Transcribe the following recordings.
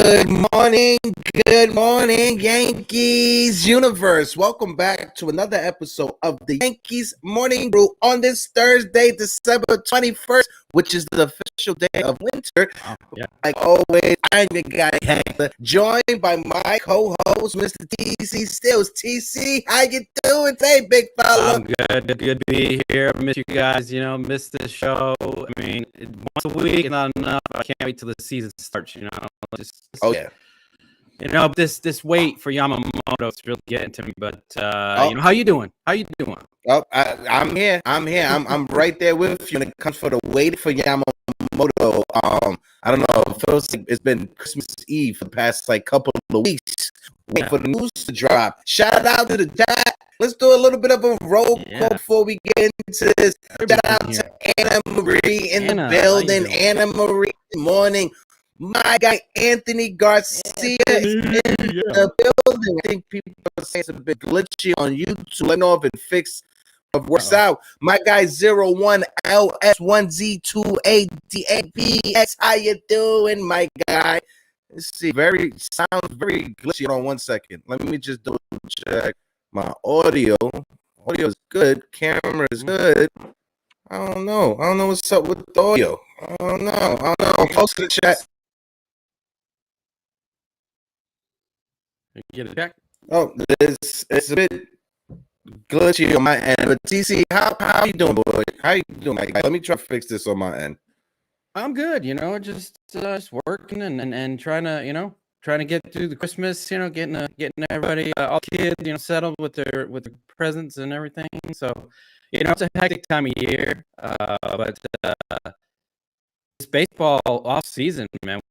Good morning, Yankees universe. Welcome back to another episode of the Yankees Morning Brew on this Thursday, December 21st, which is the official day of winter. Like always, I'm your guy, Hector, joined by my co-host, Mr. TC Stills. TC, how you doing today, big fella? I'm good. Good to be here. I miss you guys. Miss this show. I mean, once a week is not enough. I can't wait till the season starts. Oh yeah. This wait for Yamamoto is really getting to me. But how you doing? How you doing? Oh, I'm here. I'm right there with you when it comes for the wait for Yamamoto. I don't know. It feels like it's been Christmas Eve for the past couple of weeks. Wait for the news to drop. Shout out to the chat. Let's do a little bit of a roll call before we get into this. Shout out to Anna Marie in the building. Anna Marie, good morning. My guy Anthony Garcia is in the building. I think people are saying it's a bit glitchy on YouTube. Let me know if it fixed. Works out. My guy 01LS1Z2ADAPX. How you doing, my guy? Let's see. Sounds very glitchy. Hold on 1 second. Let me just double check my audio. Audio is good. Camera is good. I don't know what's up with the audio. I don't know. Post in the chat. Get it back. Oh, it's a bit glitchy on my end. But TC, how you doing, boy? How you doing, my guy? Let me try to fix this on my end. I'm good. Just working and trying to get through the Christmas. Getting everybody, all kids, settled with their presents and everything. So, it's a hectic time of year. But this baseball off season, man,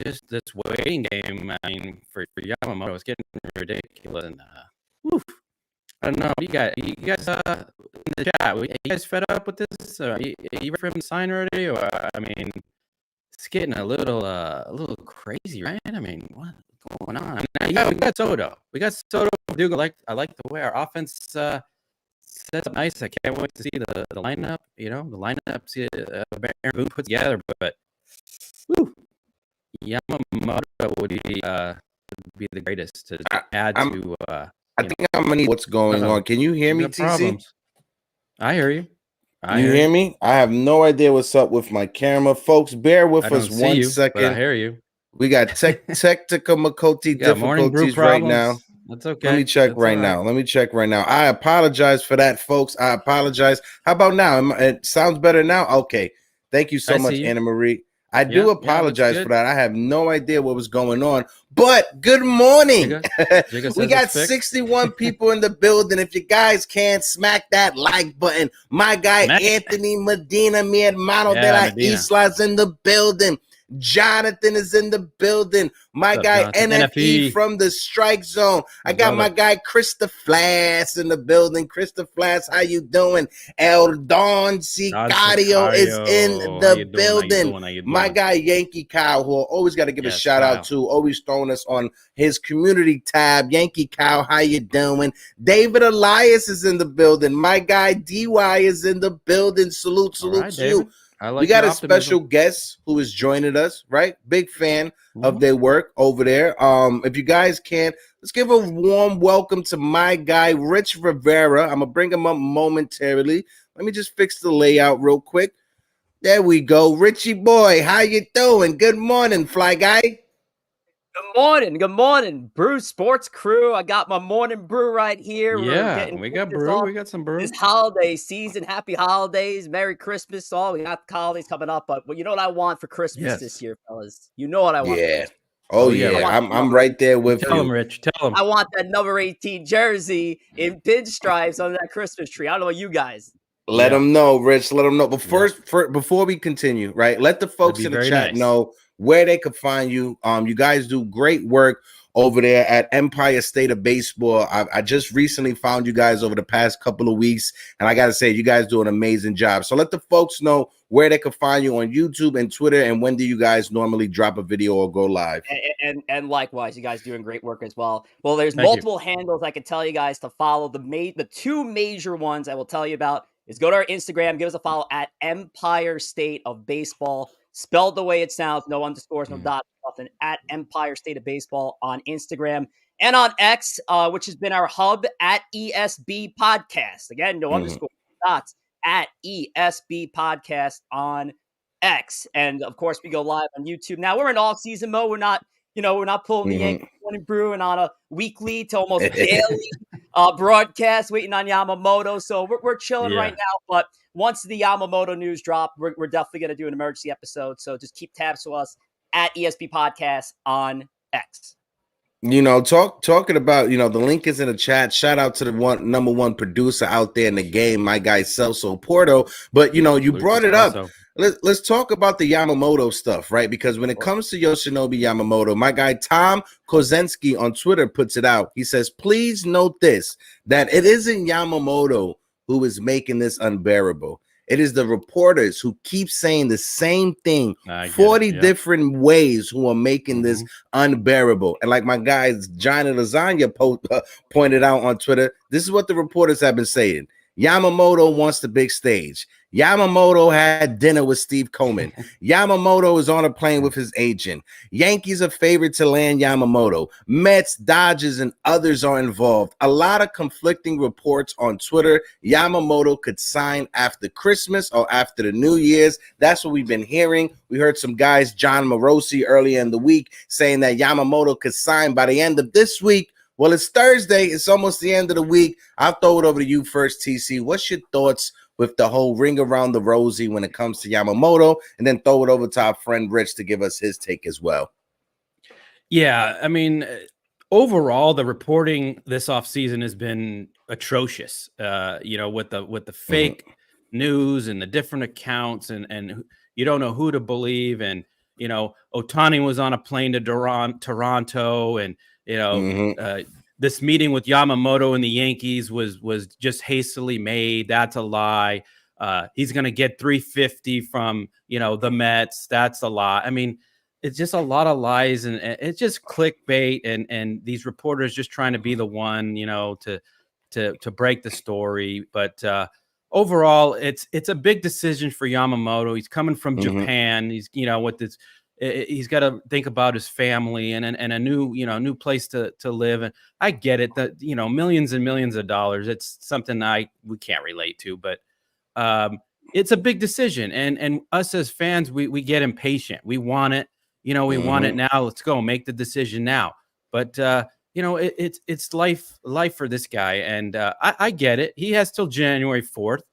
just this waiting game. I mean, for Yamamoto, it's getting ridiculous. And I don't know. You guys in the chat, are you guys fed up with this? Are you ready for him to sign already? Or I mean, it's getting a little crazy, right? I mean, what's going on? We got Soto. I like the way our offense sets up nice. I can't wait to see the lineup. The lineup. See Baron Boone put together, but Yamamoto would be the greatest to add to. I think I'm gonna need what's going on. Can you hear me, TC? Problems. I hear you. You hear me? I have no idea what's up with my camera, folks. Bear with us 1 second. I hear you. We got technical difficulties right now. That's okay. Let me check right now. I apologize for that, folks. I apologize. How about now? It sounds better now? Okay. Thank you so much, Anna Marie. I do apologize for that. I have no idea what was going on. But good morning. We got 61 people in the building. If you guys can smack that like button. My guy Anthony Medina, mi hermano de la Islas in the building. Jonathan is in the building. My guy NFE from the strike zone. I got my guy Krista Flass in the building. Krista Flass, how you doing? El Don Sicario is in the building. My guy Yankee Cow, who always got to give a shout out to, always throwing us on his community tab. Yankee Cow, how you doing? David Elias is in the building. My guy DY is in the building. Salute to you. We got a special guest who is joining us, right? Big fan of their work over there. If you guys can, let's give a warm welcome to my guy, Rich Rivera. I'm going to bring him up momentarily. Let me just fix the layout real quick. There we go. Richie boy, how you doing? Good morning, Fly Guy. Good morning, Brew Sports Crew. I got my morning brew right here. Yeah, we got brew. We got some brew. This holiday season, happy holidays, Merry Christmas. All we got the holidays coming up, but you know what I want for Christmas this year, fellas? You know what I want? Yeah. Oh yeah, I'm right there with you. Tell him, Rich. Tell him. I want that number 18 jersey in pinstripes on that Christmas tree. I don't know about you guys. Let them know, Rich. Let them know. But first, before we continue, right? Let the folks in the chat know where they could find you. You guys do great work over there at Empire State of Baseball. I just recently found you guys over the past couple of weeks, and I got to say, you guys do an amazing job. So let the folks know where they can find you on YouTube and Twitter, and when do you guys normally drop a video or go live? And likewise, you guys doing great work as well. Well, there's multiple handles I can tell you guys to follow. The two major ones I will tell you about is go to our Instagram, give us a follow at Empire State of Baseball. spelled the way it sounds, no underscores, no dots, nothing, at Empire State of Baseball on Instagram and on X, which has been our hub at ESB Podcast. Again, no underscores, dots, at ESB Podcast on X. And of course, we go live on YouTube. Now we're in off-season mode. We're not pulling the Yankees Morning Brew and on a weekly to almost daily broadcast, waiting on Yamamoto. So we're chilling right now. But once the Yamamoto news drop, we're definitely going to do an emergency episode. So just keep tabs to us at ESP Podcast on X. Talking about, the link is in the chat. Shout out to the number one producer out there in the game, my guy Celso Porto. But you brought it up. Let's talk about the Yamamoto stuff, right? Because when it comes to Yoshinobu Yamamoto, my guy Tom Kozensky on Twitter puts it out. He says, please note this, that it isn't Yamamoto who is making this unbearable. It is the reporters who keep saying the same thing 40 different ways who are making this unbearable. And like my guy Johnny Lasagna pointed out on Twitter, this is what the reporters have been saying. Yamamoto wants the big stage. Yamamoto had dinner with Steve Coleman. Yamamoto is on a plane with his agent. Yankees are favored to land Yamamoto. Mets, Dodgers, and others are involved. A lot of conflicting reports on Twitter. Yamamoto could sign after Christmas or after the New Year's. That's what we've been hearing. We heard some guys, John Morosi, earlier in the week saying that Yamamoto could sign by the end of this week. Well, it's Thursday. It's almost the end of the week. I'll throw it over to you first, TC. What's your thoughts with the whole ring around the rosy when it comes to Yamamoto? And then throw it over to our friend Rich to give us his take as well. Yeah, I mean, overall, the reporting this offseason has been atrocious. With the fake news and the different accounts, and you don't know who to believe. And Ohtani was on a plane to Toronto, and this meeting with Yamamoto and the Yankees was just hastily made. That's a lie. He's going to get $350 from the Mets. That's a lie. I mean, it's just a lot of lies, and it's just clickbait, and these reporters just trying to be the one to break the story. But overall, it's a big decision for Yamamoto. He's coming from Japan. He's with this. He's got to think about his family and a new place to live. And I get it that, millions and millions of dollars, it's something we can't relate to, but it's a big decision. And us as fans, we get impatient. We want it, we want it now. Let's go make the decision now. But, it's life for this guy. And I get it. He has till January 4th.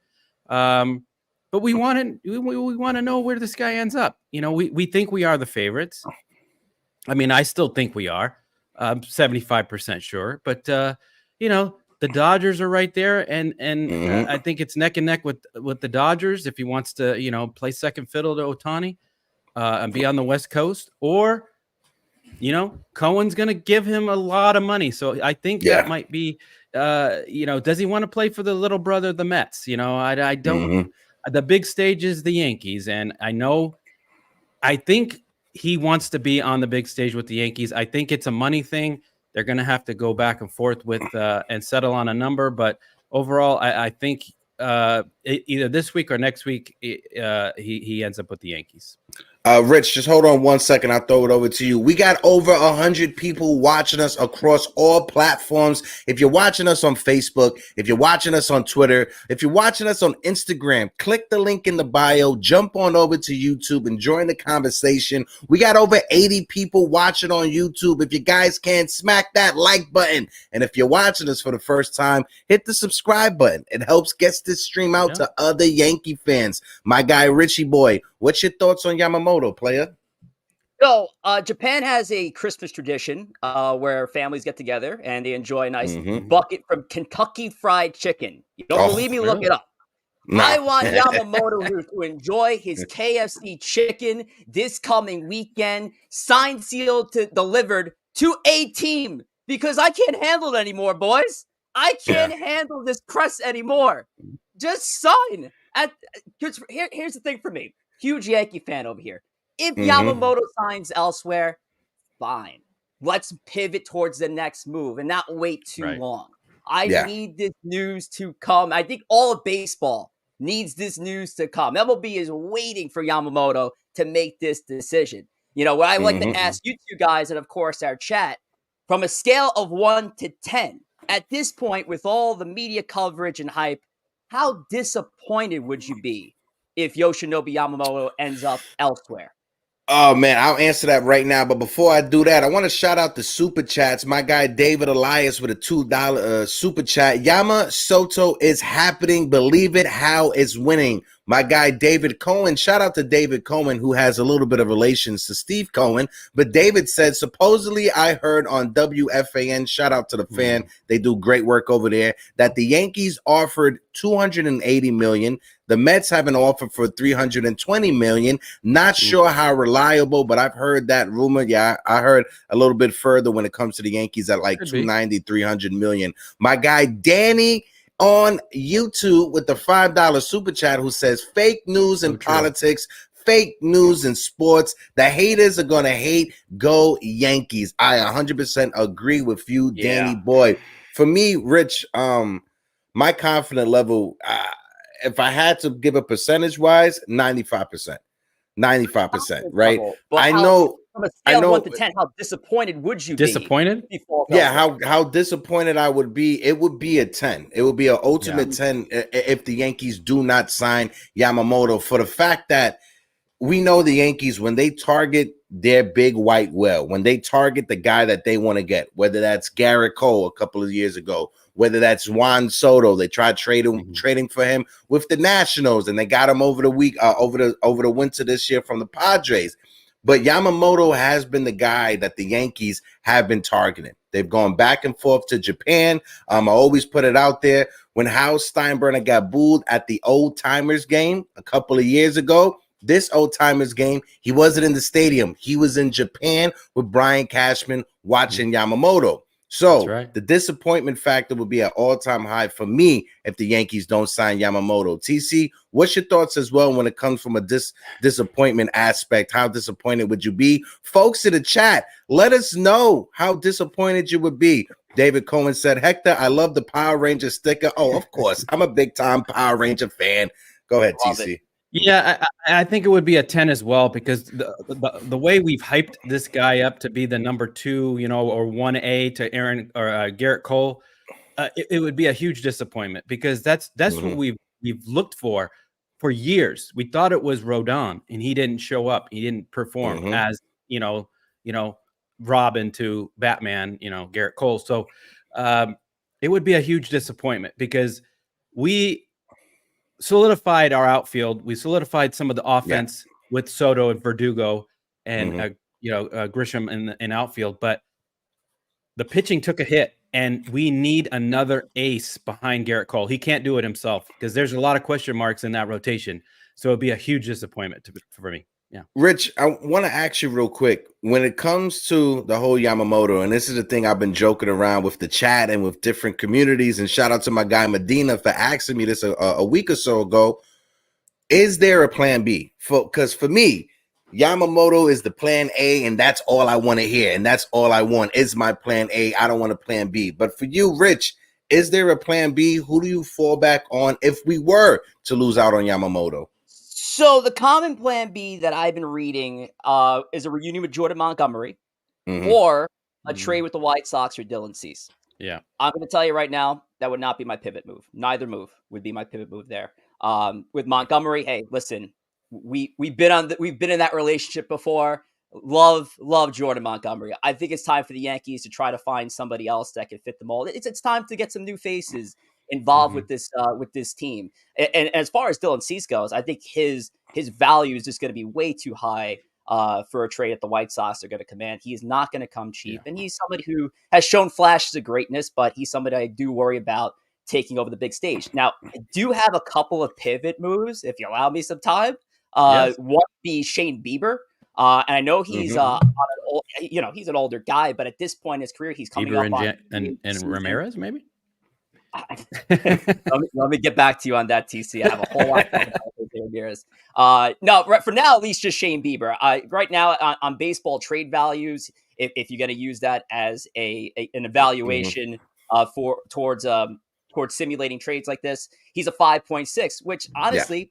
But we want to know where this guy ends up. We think we are the favorites. I mean, I still think we are. I'm 75% sure. But the Dodgers are right there, and I think it's neck and neck with the Dodgers if he wants to play second fiddle to Ohtani and be on the West Coast, or Cohen's going to give him a lot of money. So I think that might be does he want to play for the little brother of the Mets? I don't. The big stage is the Yankees, and I think he wants to be on the big stage with the Yankees. I think it's a money thing. They're going to have to go back and forth with and settle on a number. But overall, I think either this week or next week, he ends up with the Yankees. Rich, just hold on 1 second. I'll throw it over to you. We got over 100 people watching us across all platforms. If you're watching us on Facebook, if you're watching us on Twitter, if you're watching us on Instagram, click the link in the bio, jump on over to YouTube and join the conversation. We got over 80 people watching on YouTube. If you guys can, smack that like button. And if you're watching us for the first time, hit the subscribe button. It helps get this stream out to other Yankee fans. My guy, Richie Boy, what's your thoughts on Yamamoto, player? So, Japan has a Christmas tradition where families get together and they enjoy a nice bucket from Kentucky Fried Chicken. You don't believe me? Look it up. No. I want Yamamoto to enjoy his KFC chicken this coming weekend, signed, sealed, delivered to a team, because I can't handle it anymore, boys. I can't handle this crust anymore. Just sign. Here's the thing for me. Huge Yankee fan over here. If Yamamoto signs elsewhere, fine. Let's pivot towards the next move and not wait too long. I need this news to come. I think all of baseball needs this news to come. MLB is waiting for Yamamoto to make this decision. You know, what I like to ask you two guys, and of course our chat, from a scale of 1 to 10, at this point, with all the media coverage and hype, how disappointed would you be if Yoshinobu Yamamoto ends up elsewhere? Oh man, I'll answer that right now. But before I do that, I want to shout out the super chats. My guy David Elias with a $2 super chat. Yamamoto is happening. Believe it. How it's winning. My guy David Cohen. Shout out to David Cohen, who has a little bit of relations to Steve Cohen. But David said, supposedly I heard on WFAN. Shout out to the fan. They do great work over there. That the Yankees offered $280 million. The Mets have an offer for $320 million. Not sure how reliable, but I've heard that rumor. Yeah, I heard a little bit further when it comes to the Yankees at like $290, $300 million. My guy Danny on YouTube with the $5 super chat who says fake news in politics, fake news in sports. The haters are going to hate. Go Yankees. I 100% agree with you, Danny boy. For me, Rich, my confidence level, if I had to give a percentage wise, 95%, 95%, right? But I know from a scale of 1 to 10, how disappointed would you be? Yeah, how disappointed I would be. It would be a 10. It would be an ultimate 10 if the Yankees do not sign Yamamoto, for the fact that we know the Yankees, when they target their big white whale, when they target the guy that they want to get, whether that's Garrett Cole a couple of years ago, whether that's Juan Soto, they tried trading for him with the Nationals, and they got him over the winter this year from the Padres. But Yamamoto has been the guy that the Yankees have been targeting. They've gone back and forth to Japan. I always put it out there. When Hal Steinbrenner got booed at the Old Timers game a couple of years ago, this Old Timers game, he wasn't in the stadium. He was in Japan with Brian Cashman watching Yamamoto. So the disappointment factor would be an all-time high for me if the Yankees don't sign Yamamoto. TC, what's your thoughts as well when it comes from a disappointment aspect? How disappointed would you be? Folks in the chat, let us know how disappointed you would be. David Cohen said, Hector, I love the Power Ranger sticker. Oh, of course. I'm a big-time Power Ranger fan. Go ahead, TC. Yeah, I think it would be a 10 as well, because the way we've hyped this guy up to be the number 2, you know, or 1A to Aaron or Garrett Cole, it would be a huge disappointment, because that's what we've looked for years. We thought it was Rodon, and he didn't show up. He didn't perform as you know, Robin to Batman, you know, Garrett Cole. So it would be a huge disappointment, because we solidified our outfield. We solidified some of the offense with Soto and Verdugo and Grisham in outfield, but the pitching took a hit, and we need another ace behind Garrett Cole. He can't do it himself, because there's a lot of question marks in that rotation. So it'd be a huge disappointment for me. Yeah. Rich, I want to ask you real quick, when it comes to the whole Yamamoto, and this is the thing I've been joking around with the chat and with different communities, and shout out to my guy Medina for asking me this a week or so ago, is there a plan B? Because for me, Yamamoto is the plan A, and that's all I want to hear, and that's all I want is my plan A. I don't want a plan B. But for you, Rich, is there a plan B? Who do you fall back on if we were to lose out on Yamamoto? So the common plan B that I've been reading is a reunion with Jordan Montgomery or a trade with the White Sox or Dylan Cease. Yeah. I'm going to tell you right now, that would not be my pivot move. Neither move would be my pivot move there. With Montgomery, hey, listen, we've been in that relationship before. Love Jordan Montgomery. I think it's time for the Yankees to try to find somebody else that can fit the mold. It's time to get some new faces involved with this team. And as far as Dylan Cease goes, I think his value is just going to be way too high for a trade that the White Sox are going to command. He is not going to come cheap, and he's somebody who has shown flashes of greatness, but he's somebody I do worry about taking over the big stage. Now, I do have a couple of pivot moves, if you allow me some time. One would be Shane Bieber. And I know he's he's an older guy, but at this point in his career, he's coming Bieber up and Ramirez, maybe. let me get back to you on that, TC. I have a whole lot about Ramirez. No, for now, at least just Shane Bieber. Right now on baseball trade values, if you're going to use that as an evaluation towards court simulating trades like this. He's a 5.6, which honestly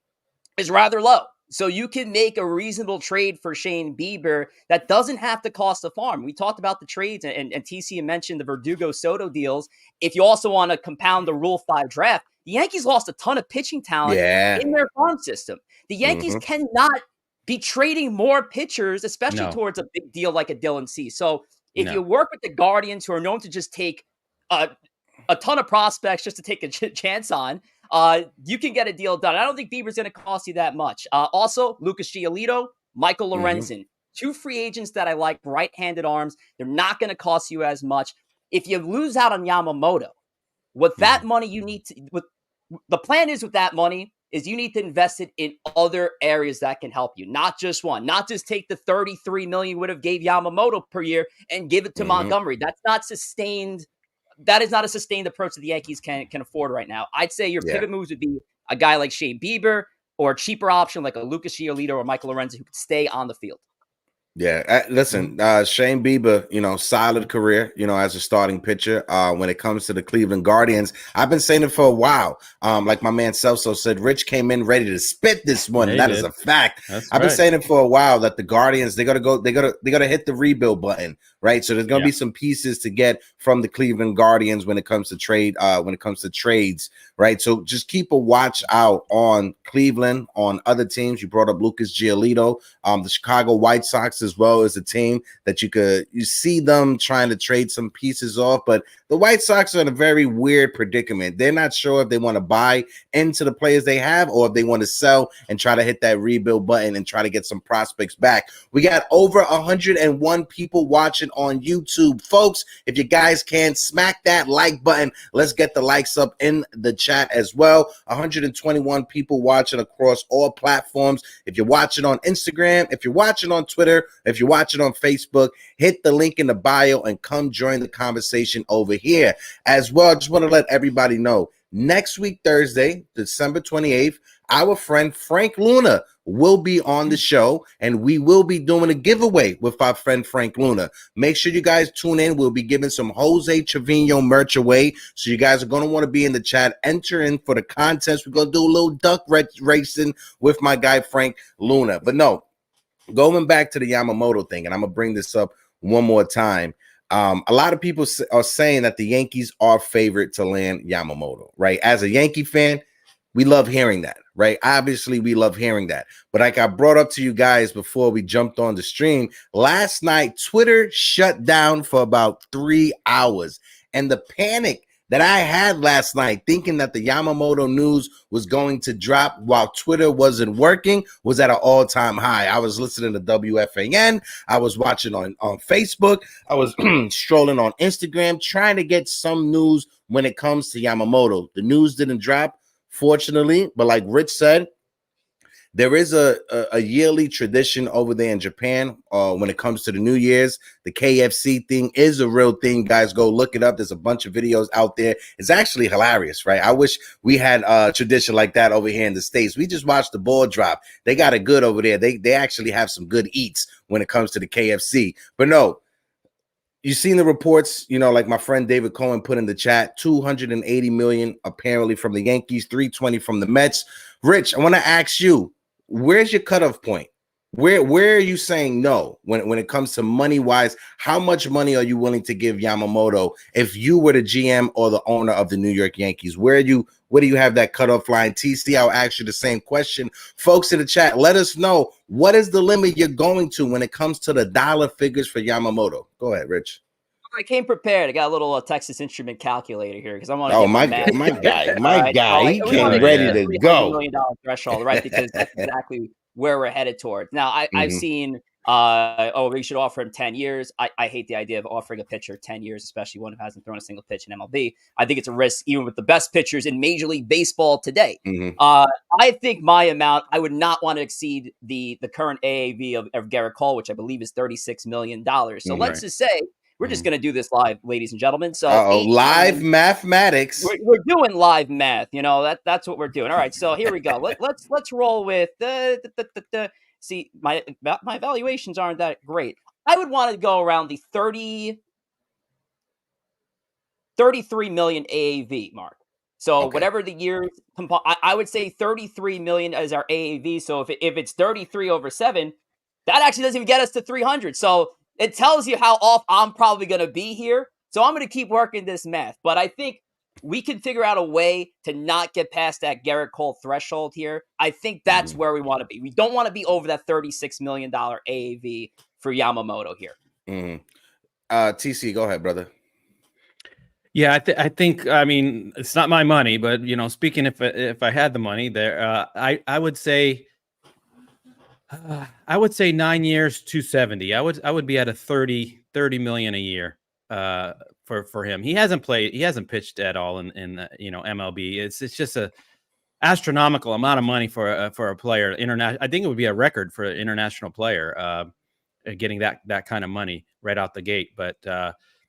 is rather low. So you can make a reasonable trade for Shane Bieber that doesn't have to cost a farm. We talked about the trades, and TC mentioned the Verdugo Soto deals. If you also want to compound the Rule 5 draft, the Yankees lost a ton of pitching talent in their farm system. The Yankees cannot be trading more pitchers, especially towards a big deal like a Dylan Cease. So if you work with the Guardians, who are known to just take a ton of prospects just to take a chance on, you can get a deal done. I don't think Bieber's going to cost you that much. Also, Lucas Giolito, Michael Lorenzen, two free agents that I like, right-handed arms. They're not going to cost you as much. If you lose out on Yamamoto, with that money you need to, the plan is with that money is you need to invest it in other areas that can help you, not just one, not just take the $33 million would have gave Yamamoto per year and give it to Montgomery. That's not sustained. That is not a sustained approach that the Yankees can afford right now. I'd say your pivot moves would be a guy like Shane Bieber or a cheaper option like a Lucas Giolito or Michael Lorenzen who could stay on the field. Yeah, listen, Shane Bieber, solid career, as a starting pitcher. When it comes to the Cleveland Guardians, I've been saying it for a while. Like my man Celso said, Rich came in ready to spit this morning. That is a fact. I've been saying it for a while that the Guardians, they gotta hit the rebuild button, right? So there's gonna be some pieces to get from the Cleveland Guardians when it comes to trades, right? So just keep a watch out on Cleveland, on other teams. You brought up Lucas Giolito, the Chicago White Sox as well as a team that you see them trying to trade some pieces off, but the White Sox are in a very weird predicament. They're not sure if they want to buy into the players they have or if they want to sell and try to hit that rebuild button and try to get some prospects back. We got over 101 people watching on YouTube. Folks, if you guys can smack that like button, let's get the likes up in the chat as well. 121 people watching across all platforms. If you're watching on Instagram, if you're watching on Twitter, if you're watching on Facebook, hit the link in the bio and come join the conversation over here. As well, I just want to let everybody know, next week, Thursday, December 28th, our friend Frank Luna will be on the show, and we will be doing a giveaway with our friend Frank Luna. Make sure you guys tune in. We'll be giving some Jose Trevino merch away, so you guys are going to want to be in the chat. Enter in for the contest. We're going to do a little duck racing with my guy Frank Luna. But no, going back to the Yamamoto thing, and I'm going to bring this up one more time. A lot of people are saying that the Yankees are favorite to land Yamamoto, right? As a Yankee fan, we love hearing that, right? Obviously, we love hearing that. But like I brought up to you guys before we jumped on the stream, last night, Twitter shut down for about 3 hours. And the panic that I had last night, thinking that the Yamamoto news was going to drop while Twitter wasn't working, was at an all-time high. I was listening to WFAN. I was watching on Facebook. I was strolling on Instagram, trying to get some news when it comes to Yamamoto. The news didn't drop, fortunately, but like Rich said, there is a yearly tradition over there in Japan when it comes to the New Year's. The KFC thing is a real thing, guys. Go look it up. There's a bunch of videos out there. It's actually hilarious, right? I wish we had a tradition like that over here in the States. We just watched the ball drop. They got it good over there. They actually have some good eats when it comes to the KFC. But no, you've seen the reports, like my friend David Cohen put in the chat, 280 million apparently from the Yankees, 320 from the Mets. Rich, I want to ask you, where's your cutoff point? Where are you saying no when it comes to money wise? How much money are you willing to give Yamamoto if you were the GM or the owner of the New York Yankees? Where do you have that cutoff line? TC, I'll ask you the same question. Folks in the chat, let us know, what is the limit you're going to when it comes to the dollar figures for Yamamoto? Go ahead, Rich. I came prepared. I got a little Texas Instrument calculator here because I want to. Oh, my guy, he came ready to go. $300 million threshold, right? Because that's exactly where we're headed towards. Now, I've seen. We should offer him 10 years. I hate the idea of offering a pitcher 10 years, especially one who hasn't thrown a single pitch in MLB. I think it's a risk, even with the best pitchers in Major League Baseball today. I think my amount, I would not want to exceed the current AAV of Garrett Cole, which I believe is $36 million. So let's just say. We're just going to do this live, ladies and gentlemen. So live mathematics. We're doing live math. That's what we're doing. All right. So here we go. Let's roll with see, my valuations aren't that great. I would want to go around the 33 million AAV mark. So whatever the years, I would say 33 million is our AAV. So if it's 33 over 7, that actually doesn't even get us to 300. So it tells you how off I'm probably going to be here. So I'm going to keep working this math. But I think we can figure out a way to not get past that Garrett Cole threshold here. I think that's where we want to be. We don't want to be over that $36 million AAV for Yamamoto here. TC, go ahead, brother. Yeah, I think. I mean, it's not my money, but speaking if I had the money there, I would say 9 years, 270. I would be at a 30 million a year for him. He hasn't pitched at all in MLB. It's just a astronomical amount of money for a player. I think it would be a record for an international player getting that kind of money right out the gate. But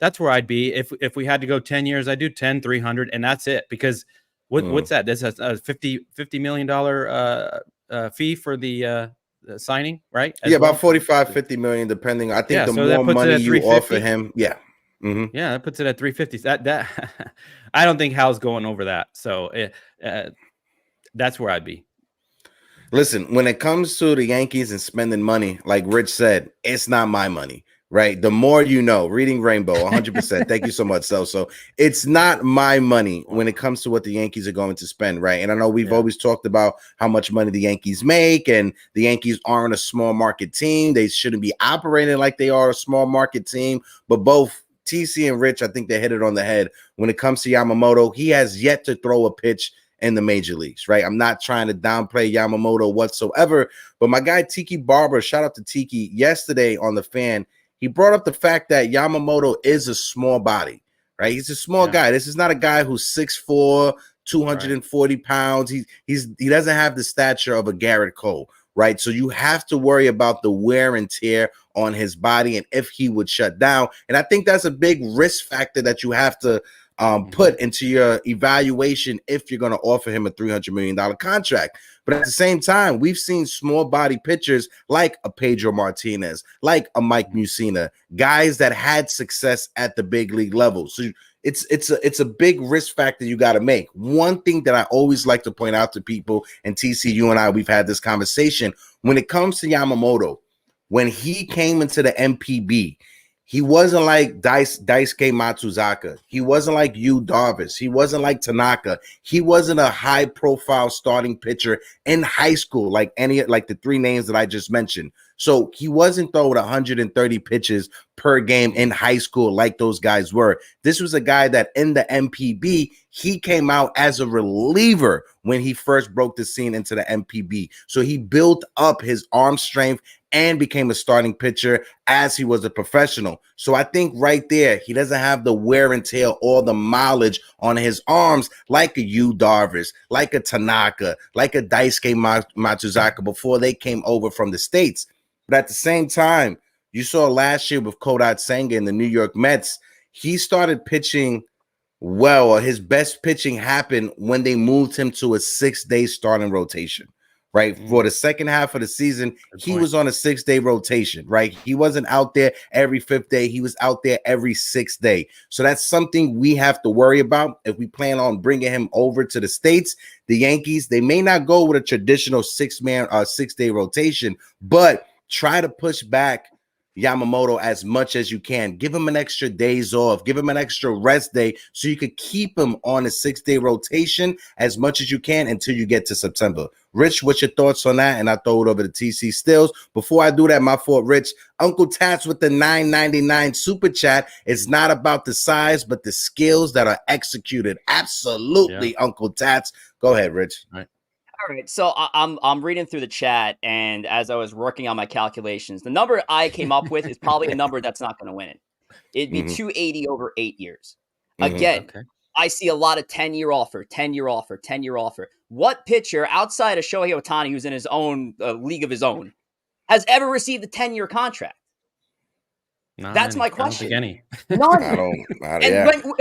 that's where I'd be if we had to go 10 years. I'd do 10, 300, and that's it. Because what's that? This is a $50 million fee for the signing, right? About 45, 50 million, depending. I think the more money you offer him, yeah, that puts it at 350. That I don't think Hal's going over that. So that's where I'd be. Listen, when it comes to the Yankees and spending money, like Rich said, it's not my money, right? The more you know, reading Rainbow, 100%. Thank you so much, So it's not my money when it comes to what the Yankees are going to spend, right? And I know we've always talked about how much money the Yankees make, and the Yankees aren't a small market team. They shouldn't be operating like they are a small market team. But both TC and Rich, I think they hit it on the head. When it comes to Yamamoto, he has yet to throw a pitch in the major leagues, right? I'm not trying to downplay Yamamoto whatsoever, but my guy Tiki Barber, shout out to Tiki, yesterday on The Fan, he brought up the fact that Yamamoto is a small body, right? He's a small guy. This is not a guy who's 6'4", 240 pounds. He doesn't have the stature of a Garrett Cole, right? So you have to worry about the wear and tear on his body and if he would shut down. And I think that's a big risk factor that you have to put into your evaluation if you're going to offer him a $300 million contract. But at the same time, we've seen small body pitchers like a Pedro Martinez, like a Mike Mussina, guys that had success at the big league level. So it's a big risk factor you got to make. One thing that I always like to point out to people, and TC, you and I, we've had this conversation, when it comes to Yamamoto, when he came into the MPB, he wasn't like Daisuke Matsuzaka. He wasn't like Yu Darvish. He wasn't like Tanaka. He wasn't a high-profile starting pitcher in high school like the three names that I just mentioned. So he wasn't throwing 130 pitches per game in high school like those guys were. This was a guy that in the MPB, he came out as a reliever when he first broke the scene into the MPB. So he built up his arm strength and became a starting pitcher as he was a professional. So I think right there, he doesn't have the wear and tear or the mileage on his arms like a Yu Darvish, like a Tanaka, like a Daisuke Matsuzaka before they came over from the States. But at the same time, you saw last year with Kodai Senga in the New York Mets, he started pitching well, or his best pitching happened when they moved him to a 6-day starting rotation. Right. For the second half of the season, he was on a 6-day rotation, right? He wasn't out there every 5th day. He was out there every 6th day. So that's something we have to worry about. If we plan on bringing him over to the States, the Yankees, they may not go with a traditional 6-day rotation, but try to push back Yamamoto as much as you can. Give him an extra days off. Give him an extra rest day so you could keep him on a 6-day rotation as much as you can until you get to September. Rich, what's your thoughts on that? And I throw it over to TC Stills. Before I do that, my fault, Rich. Uncle Tats with the $9.99 super chat. It's not about the size, but the skills that are executed. Absolutely, Uncle Tats. Go ahead, Rich. All right, so I'm reading through the chat, and as I was working on my calculations, the number I came up with is probably a number that's not going to win it. It'd be 280 over 8 years. Again, I see a lot of 10-year offer, 10-year offer, 10-year offer. What pitcher outside of Shohei Ohtani, who's in his own league of his own, has ever received a 10-year contract? That's my question. I don't think any. None.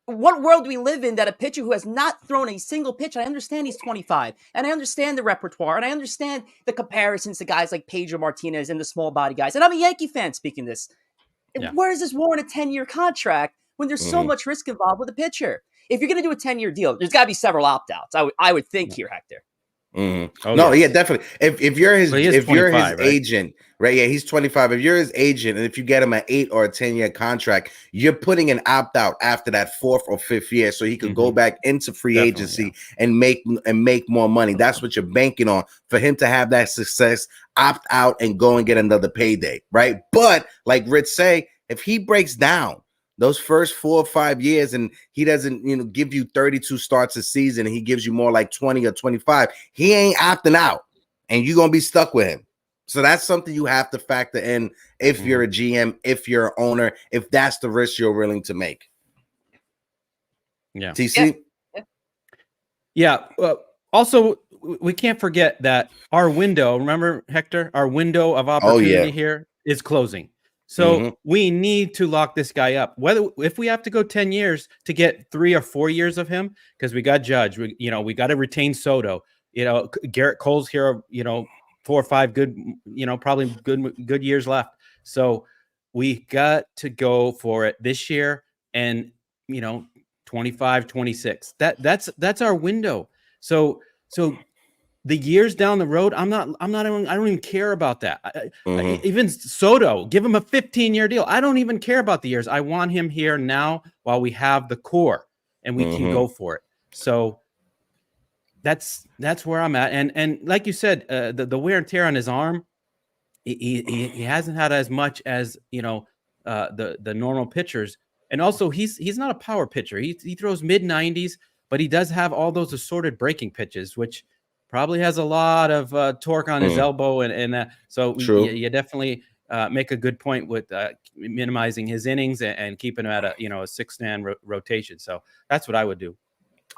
What world do we live in that a pitcher who has not thrown a single pitch, I understand he's 25, and I understand the repertoire, and I understand the comparisons to guys like Pedro Martinez and the small body guys, and I'm a Yankee fan speaking this. Where is this warrant a 10-year contract when there's so much risk involved with a pitcher? if you're going to do a 10-year deal, there's got to be several opt-outs. I would think here, Hector. Mm-hmm. Oh, no, yes. Yeah, definitely. If you're his right? agent, right? Yeah, he's 25. If you're his agent, and if you get him an 8 or a 10-year contract, you're putting an opt out after that 4th or 5th year, so he could go back into free agency and make more money. That's what you're banking on, for him to have that success, opt out and go and get another payday, right? But like Rich say, if he breaks down those first 4 or 5 years and he doesn't, give you 32 starts a season, and he gives you more like 20 or 25, he ain't opting out, and you're going to be stuck with him. So that's something you have to factor in if you're a GM, if you're an owner, if that's the risk you're willing to make. Yeah. TC? Yeah. Also, we can't forget that our window, remember, Hector, our window of opportunity here is closing. So we need to lock this guy up. If we have to go 10 years to get 3 or 4 years of him, because we got Judge, we got to retain Soto. Garrett Cole's here, 4 or 5 good, probably good years left. So we got to go for it this year and 25, 26. That's our window. So the years down the road, I don't even care about that. Even Soto, give him a 15-year deal. I don't even care about the years. I want him here now while we have the core and we can go for it. So that's where I'm at. And like you said, the wear and tear on his arm, he hasn't had as much as the normal pitchers. And also he's not a power pitcher. He throws mid-90s, but he does have all those assorted breaking pitches, which probably has a lot of torque on his elbow, and so you definitely make a good point with minimizing his innings and keeping him at a 6-man rotation. So that's what I would do.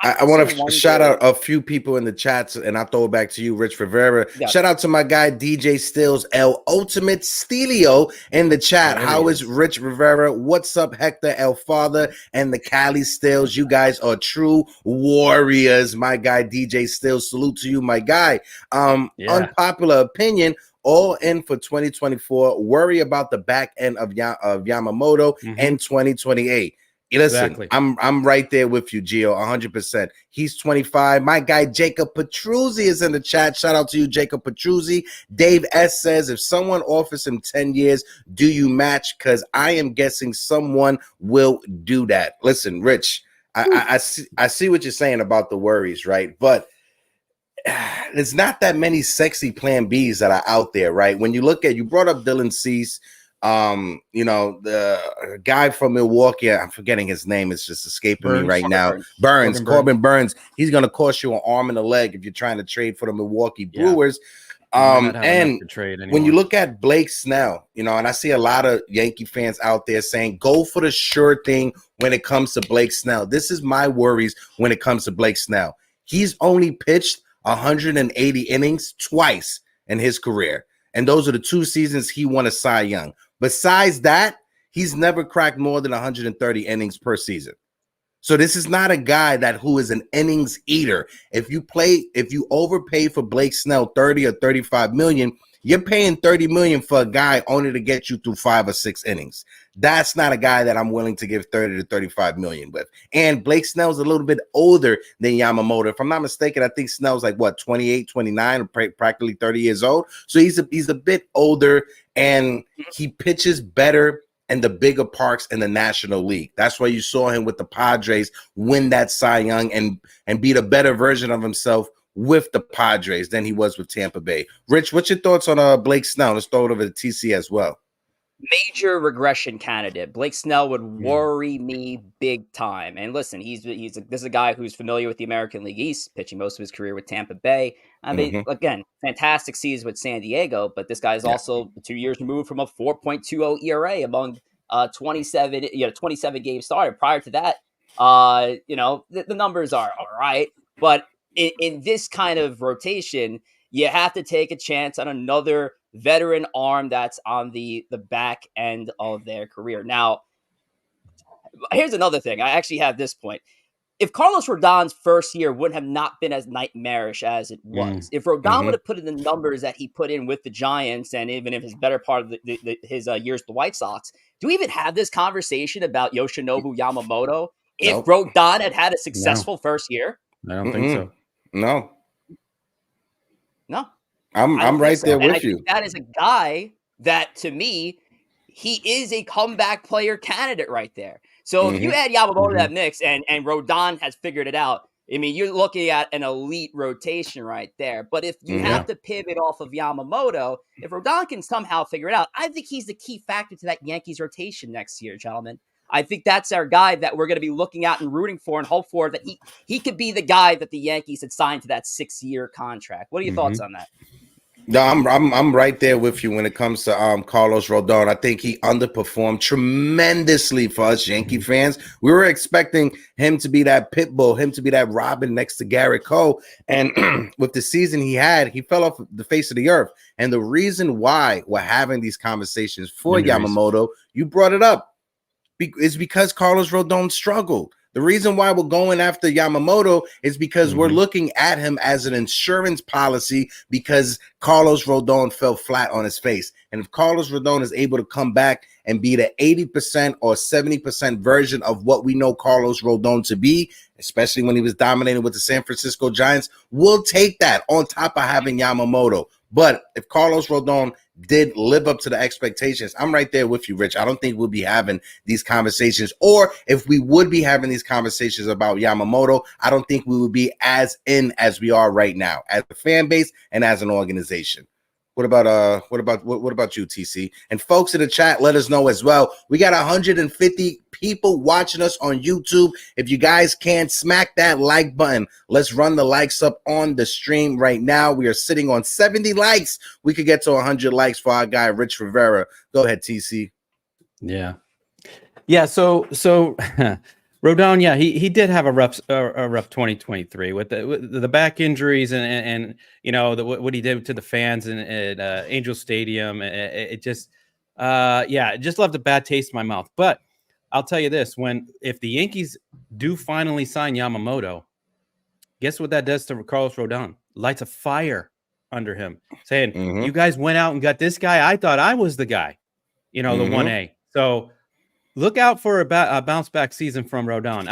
I want to shout out a few people in the chats, and I'll throw it back to you, Rich Rivera. Yeah. Shout out to my guy, DJ Stills, El Ultimate Stelio in the chat. How is Rich Rivera? What's up, Hector, El Father, and the Cali Stills? You guys are true warriors. My guy, DJ Stills, salute to you, my guy. Unpopular opinion, all in for 2024. Worry about the back end of Yamamoto and 2028. Listen, exactly. I'm right there with you, Gio, 100%. He's 25. My guy Jacob Petruzzi is in the chat. Shout out to you, Jacob Petruzzi. Dave S says, if someone offers him 10 years, do you match? Because I am guessing someone will do that. Listen, Rich, I see what you're saying about the worries, right? But there's not that many sexy plan Bs that are out there, right? When you look at, you brought up Dylan Cease. The guy from Milwaukee, I'm forgetting his name, it's just escaping me right now. Corbin Burns. He's going to cost you an arm and a leg if you're trying to trade for the Milwaukee Brewers. And when you look at Blake Snell, and I see a lot of Yankee fans out there saying, go for the sure thing when it comes to Blake Snell. This is my worries when it comes to Blake Snell. He's only pitched 180 innings twice in his career. And those are the 2 seasons he won a Cy Young. Besides that, he's never cracked more than 130 innings per season. So this is not a guy who is an innings eater. If you overpay for Blake Snell 30 or 35 million, you're paying 30 million for a guy only to get you through 5 or 6 innings. That's not a guy that I'm willing to give 30 to 35 million with. And Blake Snell's a little bit older than Yamamoto. If I'm not mistaken, I think Snell's like 28, 29, practically 30 years old. So he's a bit older, and he pitches better in the bigger parks in the National League. That's why you saw him with the Padres win that Cy Young and be the better version of himself with the Padres than he was with Tampa Bay. Rich, what's your thoughts on Blake Snell? Let's throw it over to TC as well. Major regression candidate. Blake Snell would worry me big time. And listen, this is a guy who's familiar with the American League East, pitching most of his career with Tampa Bay. I mean, again, fantastic season with San Diego, but this guy is also 2 years removed from a 4.20 ERA among 27 games started. Prior to that, the numbers are all right, but in this kind of rotation, you have to take a chance on another veteran arm that's on the back end of their career. Now, here's another thing. I actually have this point. If Carlos Rodon's first year wouldn't have not been as nightmarish as it was, if Rodon would have put in the numbers that he put in with the Giants, and even if his better part of his years with the White Sox, do we even have this conversation about Yoshinobu Yamamoto if Rodon had a successful first year? I don't think so. No. I'm right there with you. That is a guy that, to me, he is a comeback player candidate right there. So if you add Yamamoto to that mix and Rodon has figured it out, I mean, you're looking at an elite rotation right there. But if you have to pivot off of Yamamoto, if Rodon can somehow figure it out, I think he's the key factor to that Yankees rotation next year, gentlemen. I think that's our guy that we're going to be looking at and rooting for and hope for, that he could be the guy that the Yankees had signed to that 6-year contract. What are your thoughts on that? No, I'm right there with you when it comes to Carlos Rodon. I think he underperformed tremendously for us Yankee fans. We were expecting him to be that pit bull, him to be that Robin next to Garrett Cole, and with the season he had, he fell off the face of the earth. And the reason why we're having these conversations for Yamamoto, you brought it up, is because Carlos Rodon struggled. The reason why we're going after Yamamoto is because we're looking at him as an insurance policy, because Carlos Rodon fell flat on his face. And if Carlos Rodon is able to come back and be the 80% or 70% version of what we know Carlos Rodon to be, especially when he was dominating with the San Francisco Giants, we'll take that on top of having Yamamoto. But if Carlos Rodon did live up to the expectations, I'm right there with you, Rich. I don't think we'll be having these conversations, or if we would be having these conversations about Yamamoto, I don't think we would be as in as we are right now as a fan base and as an organization. What about you, TC? And folks in the chat, let us know as well. We got 150 people watching us on YouTube. If you guys can, smack that like button. Let's run the likes up on the stream right now. We are sitting on 70 likes. We could get to 100 likes for our guy Rich Rivera. Go ahead, TC. Yeah. So Rodon, he did have a rough 2023 with the back injuries and you know what he did to the fans at Angel Stadium. It just it just left a bad taste in my mouth. But I'll tell you this: if the Yankees do finally sign Yamamoto, guess what that does to Carlos Rodon? Lights a fire under him, saying, "You guys went out and got this guy. I thought I was the guy, the 1A." So look out for a bounce back season from Rodon.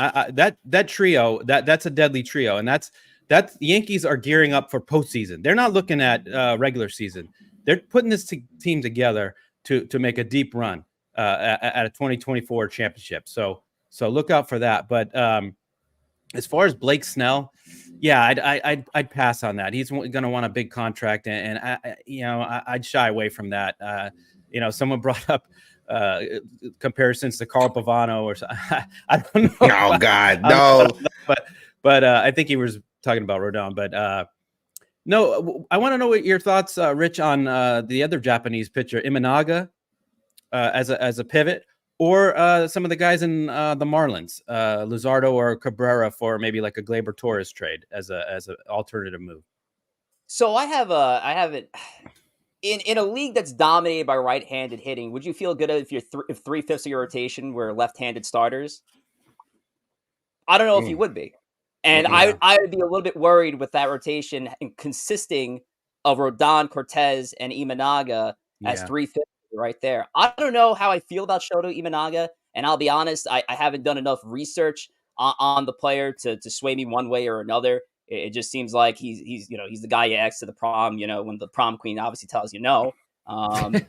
That trio, that's a deadly trio, and that's the Yankees are gearing up for postseason. They're not looking at regular season. They're putting this team together to make a deep run at a 2024 championship. So look out for that. But as far as Blake Snell, I'd pass on that. He's going to want a big contract, and I'd shy away from that. Someone brought up comparisons to Carl Pavano or something. I don't know. Oh God, no. But I think he was talking about Rodon. But no, I want to know what your thoughts, Rich, on the other Japanese pitcher, Imanaga, as a pivot, or some of the guys in the Marlins, Luzardo or Cabrera, for maybe like a Gleyber Torres trade as an alternative move. So I have it. In a league that's dominated by right-handed hitting, would you feel good if if 3/5 of your rotation were left-handed starters? I don't know if you would be. And I would be a little bit worried with that rotation consisting of Rodon, Cortez, and Imanaga as 3/5 right there. I don't know how I feel about Shoto Imanaga, and I'll be honest, I haven't done enough research on the player to sway me one way or another. It just seems like he's the guy you ask to the prom, when the prom queen obviously tells you no.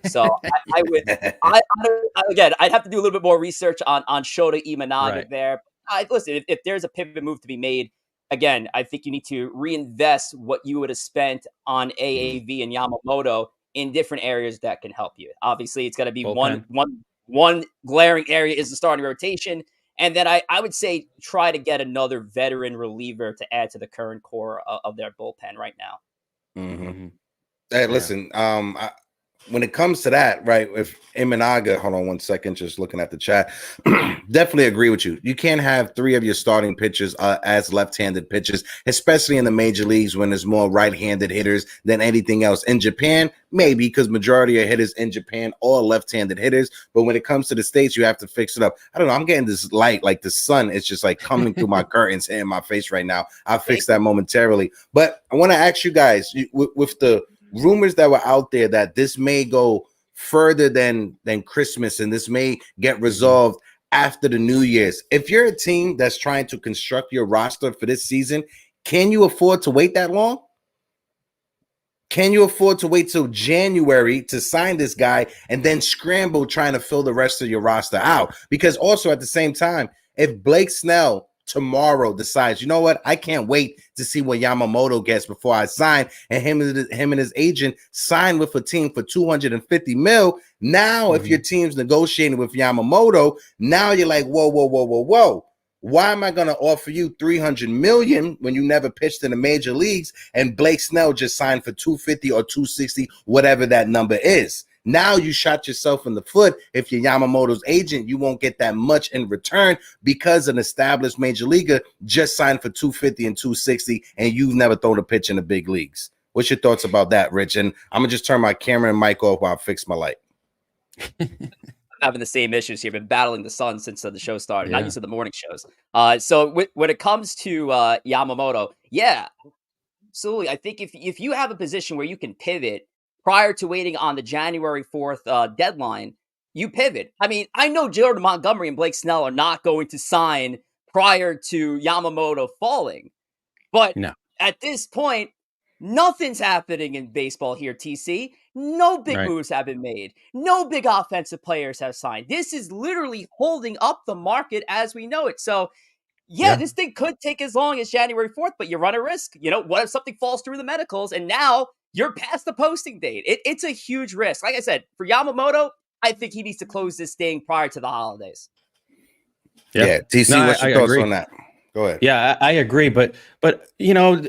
So I'd have to do a little bit more research on Shota Imanaga there. Listen, if there's a pivot move to be made, again, I think you need to reinvest what you would have spent on AAV and Yamamoto in different areas that can help you. Obviously, it's got to be one glaring area is the starting rotation. And then I would say try to get another veteran reliever to add to the current core of their bullpen right now. Hey, listen, when it comes to that, right, if Imanaga, hold on one second, just looking at the chat, definitely agree with you. You can't have 3 of your starting pitchers as left-handed pitchers, especially in the major leagues when there's more right-handed hitters than anything else. In Japan, maybe, because majority of hitters in Japan are left-handed hitters, but when it comes to the States, you have to fix it up. I don't know, I'm getting this light, like the sun is just like coming through my curtains hitting my face right now. I'll fix that momentarily. But I want to ask you guys, with the rumors that were out there that this may go further than Christmas and this may get resolved after the New Year's. If you're a team that's trying to construct your roster for this season, can you afford to wait that long? Can you afford to wait till January to sign this guy and then scramble trying to fill the rest of your roster out? Because also at the same time, if Blake Snell tomorrow decides, you know what, I can't wait to see what Yamamoto gets before I sign, and him and his agent sign with a team for $250 million. Now, if your team's negotiating with Yamamoto, now you're like, whoa. Why am I going to offer you $300 million when you never pitched in the major leagues, and Blake Snell just signed for $250 or $260, whatever that number is? Now you shot yourself in the foot. If you're Yamamoto's agent, you won't get that much in return because an established major leaguer just signed for $250 and $260, and you've never thrown a pitch in the big leagues. What's your thoughts about that, Rich? And I'm going to just turn my camera and mic off while I fix my light. Having the same issues here. Been battling the sun since the show started. Not used to the morning shows. So when it comes to Yamamoto, yeah, absolutely. I think if you have a position where you can pivot prior to waiting on the January 4th deadline, you pivot. I mean, I know Jordan Montgomery and Blake Snell are not going to sign prior to Yamamoto falling, but at this point, nothing's happening in baseball here, TC. No big moves have been made. No big offensive players have signed. This is literally holding up the market as we know it. So, this thing could take as long as January 4th, but you run a risk. You know, what if something falls through the medicals and now you're past the posting date? It's a huge risk. Like I said, for Yamamoto, I think he needs to close this thing prior to the holidays. Yeah. TC, what's your thoughts on that? Go ahead. Yeah, I agree. But you know,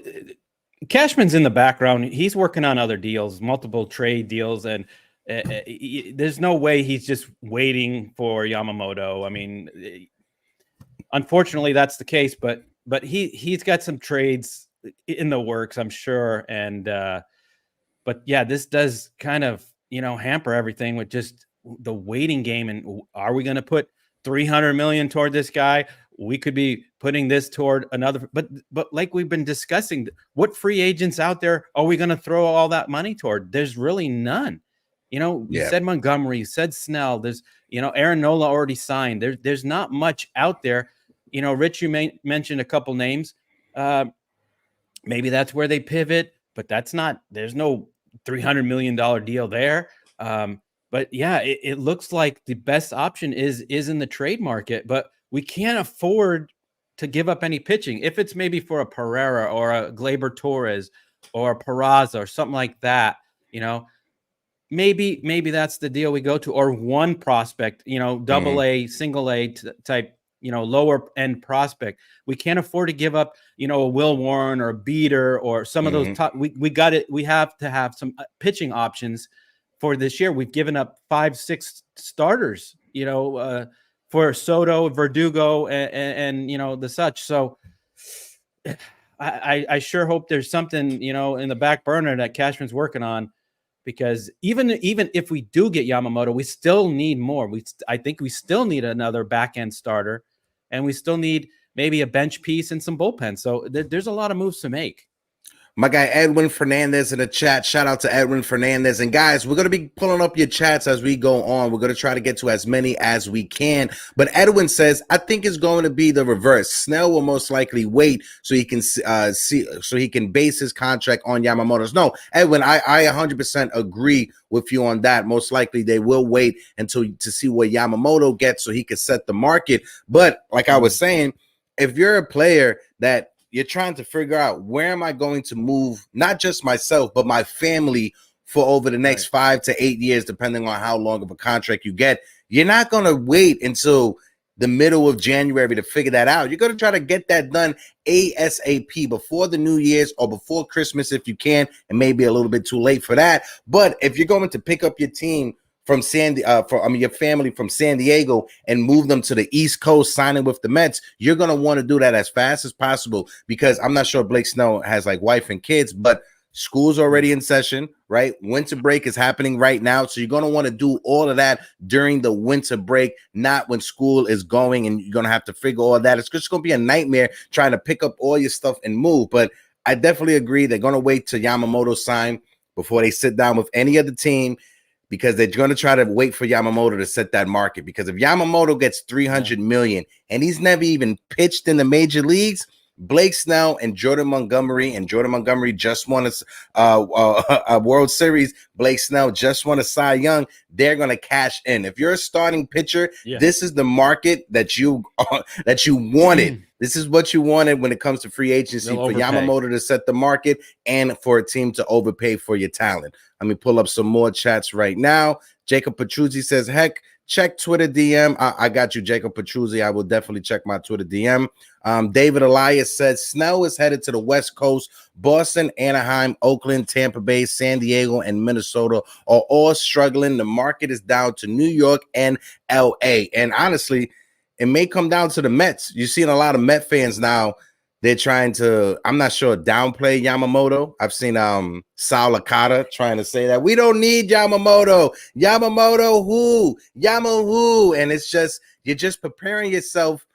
Cashman's in the background. He's working on other deals, multiple trade deals, and there's no way he's just waiting for Yamamoto. I mean, unfortunately, that's the case. But he's got some trades in the works, I'm sure. And but yeah, this does kind of hamper everything with just the waiting game. And are we going to put $300 million toward this guy? We could be putting this toward another, but like we've been discussing, what free agents out there are we going to throw all that money toward? There's really none. You said Montgomery, you said Snell. There's, Aaron Nola already signed. There's not much out there. Rich, you mentioned a couple names. Maybe that's where they pivot, but there's no $300 million deal there. But yeah, it looks like the best option is in the trade market, but we can't afford to give up any pitching. If it's maybe for a Pereira or a Gleyber Torres or a Peraza or something like that, maybe that's the deal we go to, or one prospect, double A, single A type, lower end prospect. We can't afford to give up, a Will Warren or a Beater or some of those top. We have to have some pitching options for this year. We've given up 5-6 starters, for Soto, Verdugo, and the such. So I sure hope there's something, in the back burner that Cashman's working on, because even if we do get Yamamoto, we still need more. I think we still need another back end starter, and we still need maybe a bench piece and some bullpen. So there's a lot of moves to make. My guy Edwin Fernandez in the chat. Shout out to Edwin Fernandez. And guys, we're going to be pulling up your chats as we go on. We're going to try to get to as many as we can. But Edwin says, I think it's going to be the reverse. Snell will most likely wait so he can so he can base his contract on Yamamoto's. No, Edwin, I 100% agree with you on that. Most likely they will wait to see what Yamamoto gets so he can set the market. But like I was saying, if you're a player that you're trying to figure out, where am I going to move, not just myself, but my family for over the next 5 to 8 years, depending on how long of a contract you get, you're not going to wait until the middle of January to figure that out. You're going to try to get that done ASAP before the New Year's or before Christmas if you can, and maybe a little bit too late for that. But if you're going to pick up your team from your family from San Diego and move them to the East Coast, signing with the Mets, you're going to want to do that as fast as possible, because I'm not sure Blake Snell has like wife and kids, but school's already in session, right? Winter break is happening right now. So you're going to want to do all of that during the winter break, not when school is going, and you're going to have to figure all that. It's just going to be a nightmare trying to pick up all your stuff and move. But I definitely agree. They're going to wait till Yamamoto sign before they sit down with any other team. because they're going to try to wait for Yamamoto to set that market. Because if Yamamoto gets 300 million and he's never even pitched in the major leagues, Blake Snell and Jordan Montgomery just won a World Series. Blake Snell just won a Cy Young. They're going to cash in. If you're a starting pitcher, this is the market that you wanted. This is what you wanted when it comes to free agency, for Yamamoto to set the market and for a team to overpay for your talent. Let me pull up some more chats right now. Jacob Petruzzi says, heck, check Twitter DM. I got you, Jacob Petruzzi. I will definitely check my Twitter DM. David Elias says, Snell is headed to the West Coast. Boston, Anaheim, Oakland, Tampa Bay, San Diego, and Minnesota are all struggling. The market is down to New York and LA. And honestly, it may come down to the Mets. You're seeing a lot of Met fans now. They're trying to, I'm not sure, downplay Yamamoto. I've seen Sal Licata trying to say that we don't need Yamamoto. Yamamoto who? Yamamoto. And it's just, you're just preparing yourself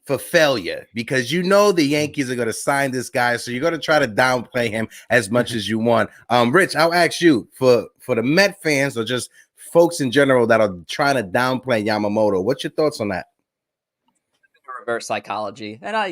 for failure, because you know the Yankees are going to sign this guy. So you're going to try to downplay him as much as you want. Rich, I'll ask you, for the Met fans or just folks in general that are trying to downplay Yamamoto, what's your thoughts on that? Reverse psychology. And I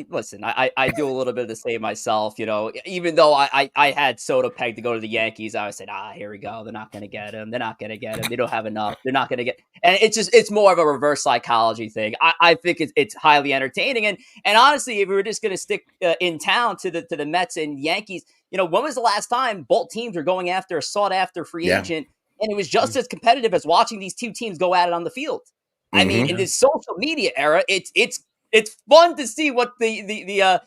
do a little bit of the same myself, you know, even though I had Soto pegged to go to the Yankees, I said, here we go. They're not going to get him. They're not going to get him. They don't have enough. They're not going to get, and it's more of a reverse psychology thing. I think it's highly entertaining. And honestly, if we were just going to stick in town to the Mets and Yankees, you know, when was the last time both teams were going after a sought after free agent? And it was just as competitive as watching these two teams go at it on the field. I mean, in this social media era, it's fun to see what the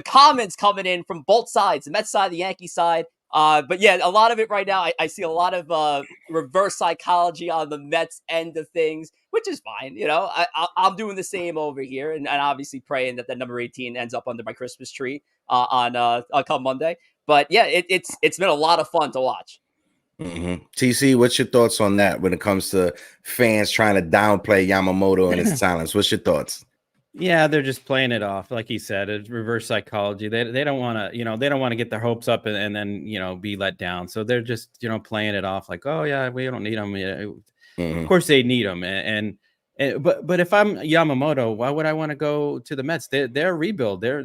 comments coming in from both sides, the Mets side, the Yankee side. But yeah, a lot of it right now, I see a lot of reverse psychology on the Mets end of things, which is fine. You know, I'm doing the same over here, and obviously praying that number 18 ends up under my Christmas tree on come Monday. But yeah, it's been a lot of fun to watch. TC, what's your thoughts on that when it comes to fans trying to downplay Yamamoto and his talents? What's your thoughts? Yeah, they're just playing it off, like he said. It's reverse psychology. They don't want to, they don't want to get their hopes up and then be let down. So they're just playing it off like, oh yeah, we don't need them. Of course they need them. And but if I'm Yamamoto, why would I want to go to the Mets? They're rebuild. They're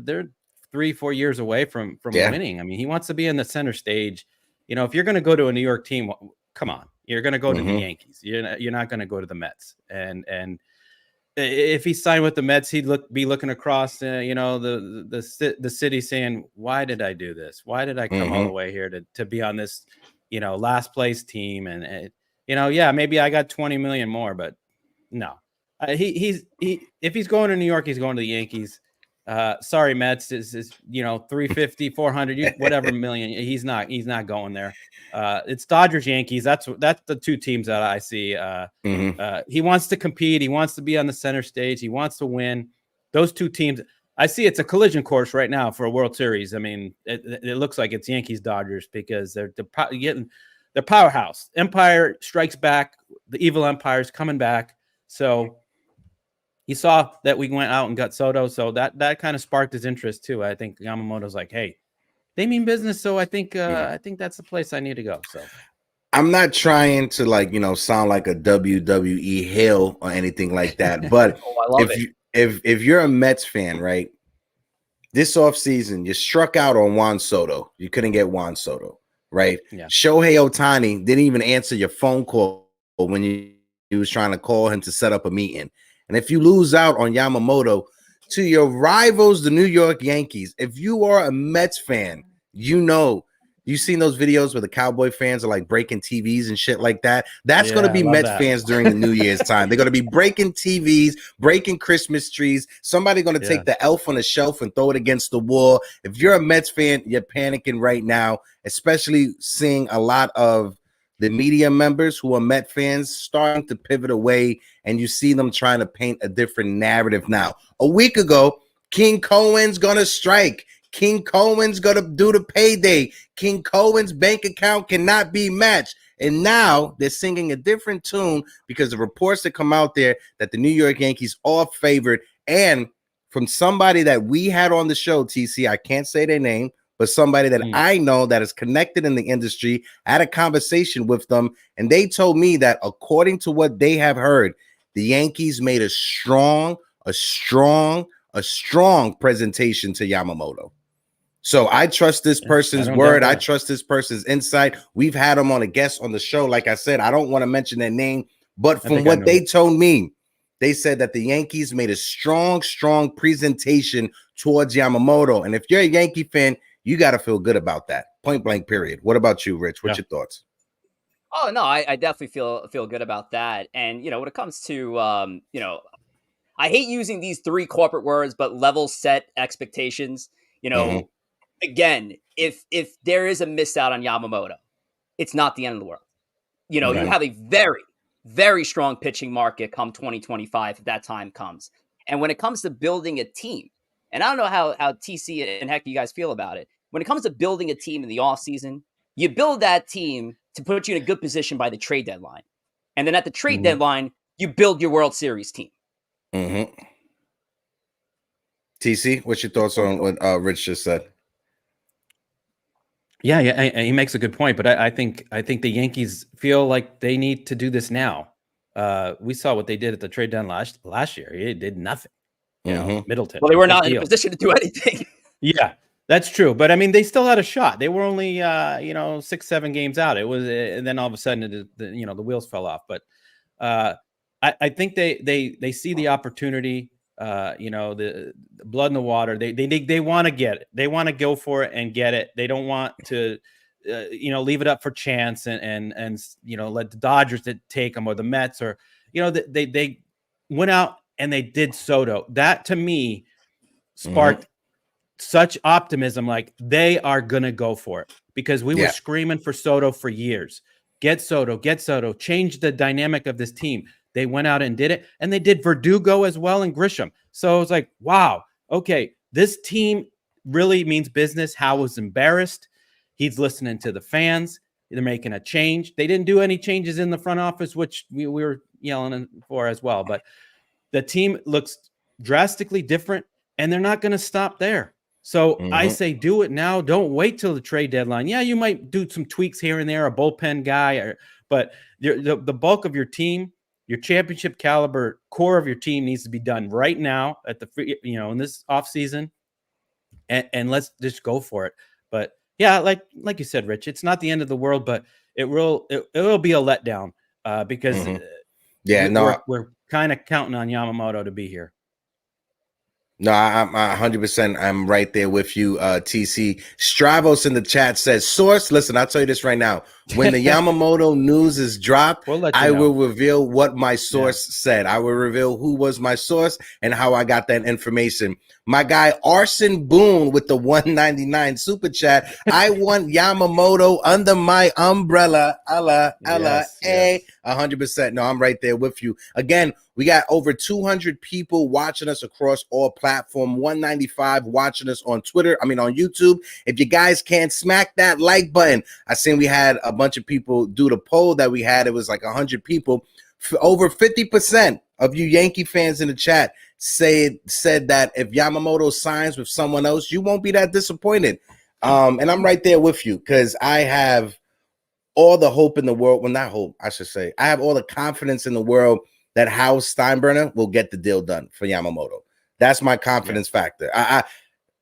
3-4 years away from winning. I mean, he wants to be in the center stage. If you're going to go to a New York team, come on, you're going to go to the Yankees. You're not going to go to the Mets. And if he signed with the Mets, he'd be looking across, the city saying, why did I do this? Why did I come all the way here to be on this, last place team? And, maybe I got 20 million more, but no, if he's going to New York, he's going to the Yankees. Sorry, Mets is 350, 400, whatever million. He's not going there. It's Dodgers, Yankees. That's the two teams that I see. He wants to compete. He wants to be on the center stage. He wants to win. Those two teams, I see it's a collision course right now for a World Series. I mean, it looks like it's Yankees, Dodgers, because they're getting the powerhouse. Empire strikes back. The evil empire is coming back. So he saw that we went out and got Soto, so that kind of sparked his interest too. I think Yamamoto's like, hey, they mean business, so I think that's the place I need to go. So I'm not trying to sound like a WWE heel or anything like that, but if you're a Mets fan, right, this offseason you struck out on Juan Soto. You couldn't get Juan Soto, right? Yeah. Shohei Ohtani didn't even answer your phone call when you was trying to call him to set up a meeting. And if you lose out on Yamamoto to your rivals, the New York Yankees, if you are a Mets fan, you've seen those videos where the Cowboy fans are like breaking TVs and shit like that. That's going to be Mets fans during the New Year's time. They're going to be breaking TVs, breaking Christmas trees. Somebody's going to take the elf on the shelf and throw it against the wall. If you're a Mets fan, you're panicking right now, especially seeing a lot of the media members who are Met fans starting to pivot away, and you see them trying to paint a different narrative now. A week ago, King Cohen's going to strike. King Cohen's going to do the payday. King Cohen's bank account cannot be matched. And now they're singing a different tune because the reports that come out there that the New York Yankees are favored. And from somebody that we had on the show, TC, I can't say their name, but somebody that I know that is connected in the industry. I had a conversation with them, and they told me that according to what they have heard, the Yankees made a strong presentation to Yamamoto. So I trust this person's word. I trust this person's insight. We've had them on a guest on the show. Like I said, I don't want to mention their name, but from what they told me, they said that the Yankees made a strong presentation towards Yamamoto. And if you're a Yankee fan, you got to feel good about that. Point blank, period. What about you, Rich? What's your thoughts? Oh, no, I definitely feel good about that. And, when it comes to, I hate using these three corporate words, but level set expectations, again, if there is a miss out on Yamamoto, it's not the end of the world. You have a very, very strong pitching market come 2025 if that time comes. And when it comes to building a team, and I don't know how TC and Hector, you guys feel about it. When it comes to building a team in the offseason, you build that team to put you in a good position by the trade deadline. And then at the trade deadline, you build your World Series team. TC, what's your thoughts on what Rich just said? Yeah, he makes a good point, but I think the Yankees feel like they need to do this now. We saw what they did at the trade deadline last year. It did nothing. Middleton. Well, they were not in a position to do anything. Yeah, that's true. But I mean, they still had a shot. They were only 6-7 games out. It was, and then all of a sudden, the wheels fell off. But I think they see the opportunity. The blood in the water. They want to get it. They want to go for it and get it. They don't want to, leave it up for chance and let the Dodgers take them or the Mets or they went out and they did Soto. That to me sparked such optimism. Like they are gonna go for it because we were screaming for Soto for years. Get Soto. Change the dynamic of this team. They went out and did it, and they did Verdugo as well and Grisham. So it was like, wow, okay, this team really means business. Howe was embarrassed. He's listening to the fans. They're making a change. They didn't do any changes in the front office, which we were yelling for as well. But the team looks drastically different, and they're not going to stop there. So I say do it now. Don't wait till the trade deadline. Yeah, you might do some tweaks here and there, a bullpen guy, but the bulk of your team, your championship caliber core of your team needs to be done right now at the in this offseason, and let's just go for it. But yeah, like you said, Rich, it's not the end of the world, but it will be a letdown because we're kind of counting on Yamamoto to be here. No, I'm 100%. I'm right there with you, TC. Stravos in the chat says, source, listen, I'll tell you this right now. When the Yamamoto news is dropped, I will reveal what my source said. I will reveal who was my source and how I got that information. My guy, Arson Boone with the $1.99 super chat. I want Yamamoto under my umbrella. Allah, 100%. No, I'm right there with you. Again, we got over 200 people watching us across all platforms, 195 watching us on Twitter. On YouTube. If you guys can't smack that like button, I seen we had a bunch of people do the poll that we had. It was like 100 people. Over 50% of you Yankee fans in the chat said that if Yamamoto signs with someone else, you won't be that disappointed. And I'm right there with you because I have all the hope in the world. Well, not hope, I should say. I have all the confidence in the world that Hal Steinbrenner will get the deal done for Yamamoto. That's my confidence factor.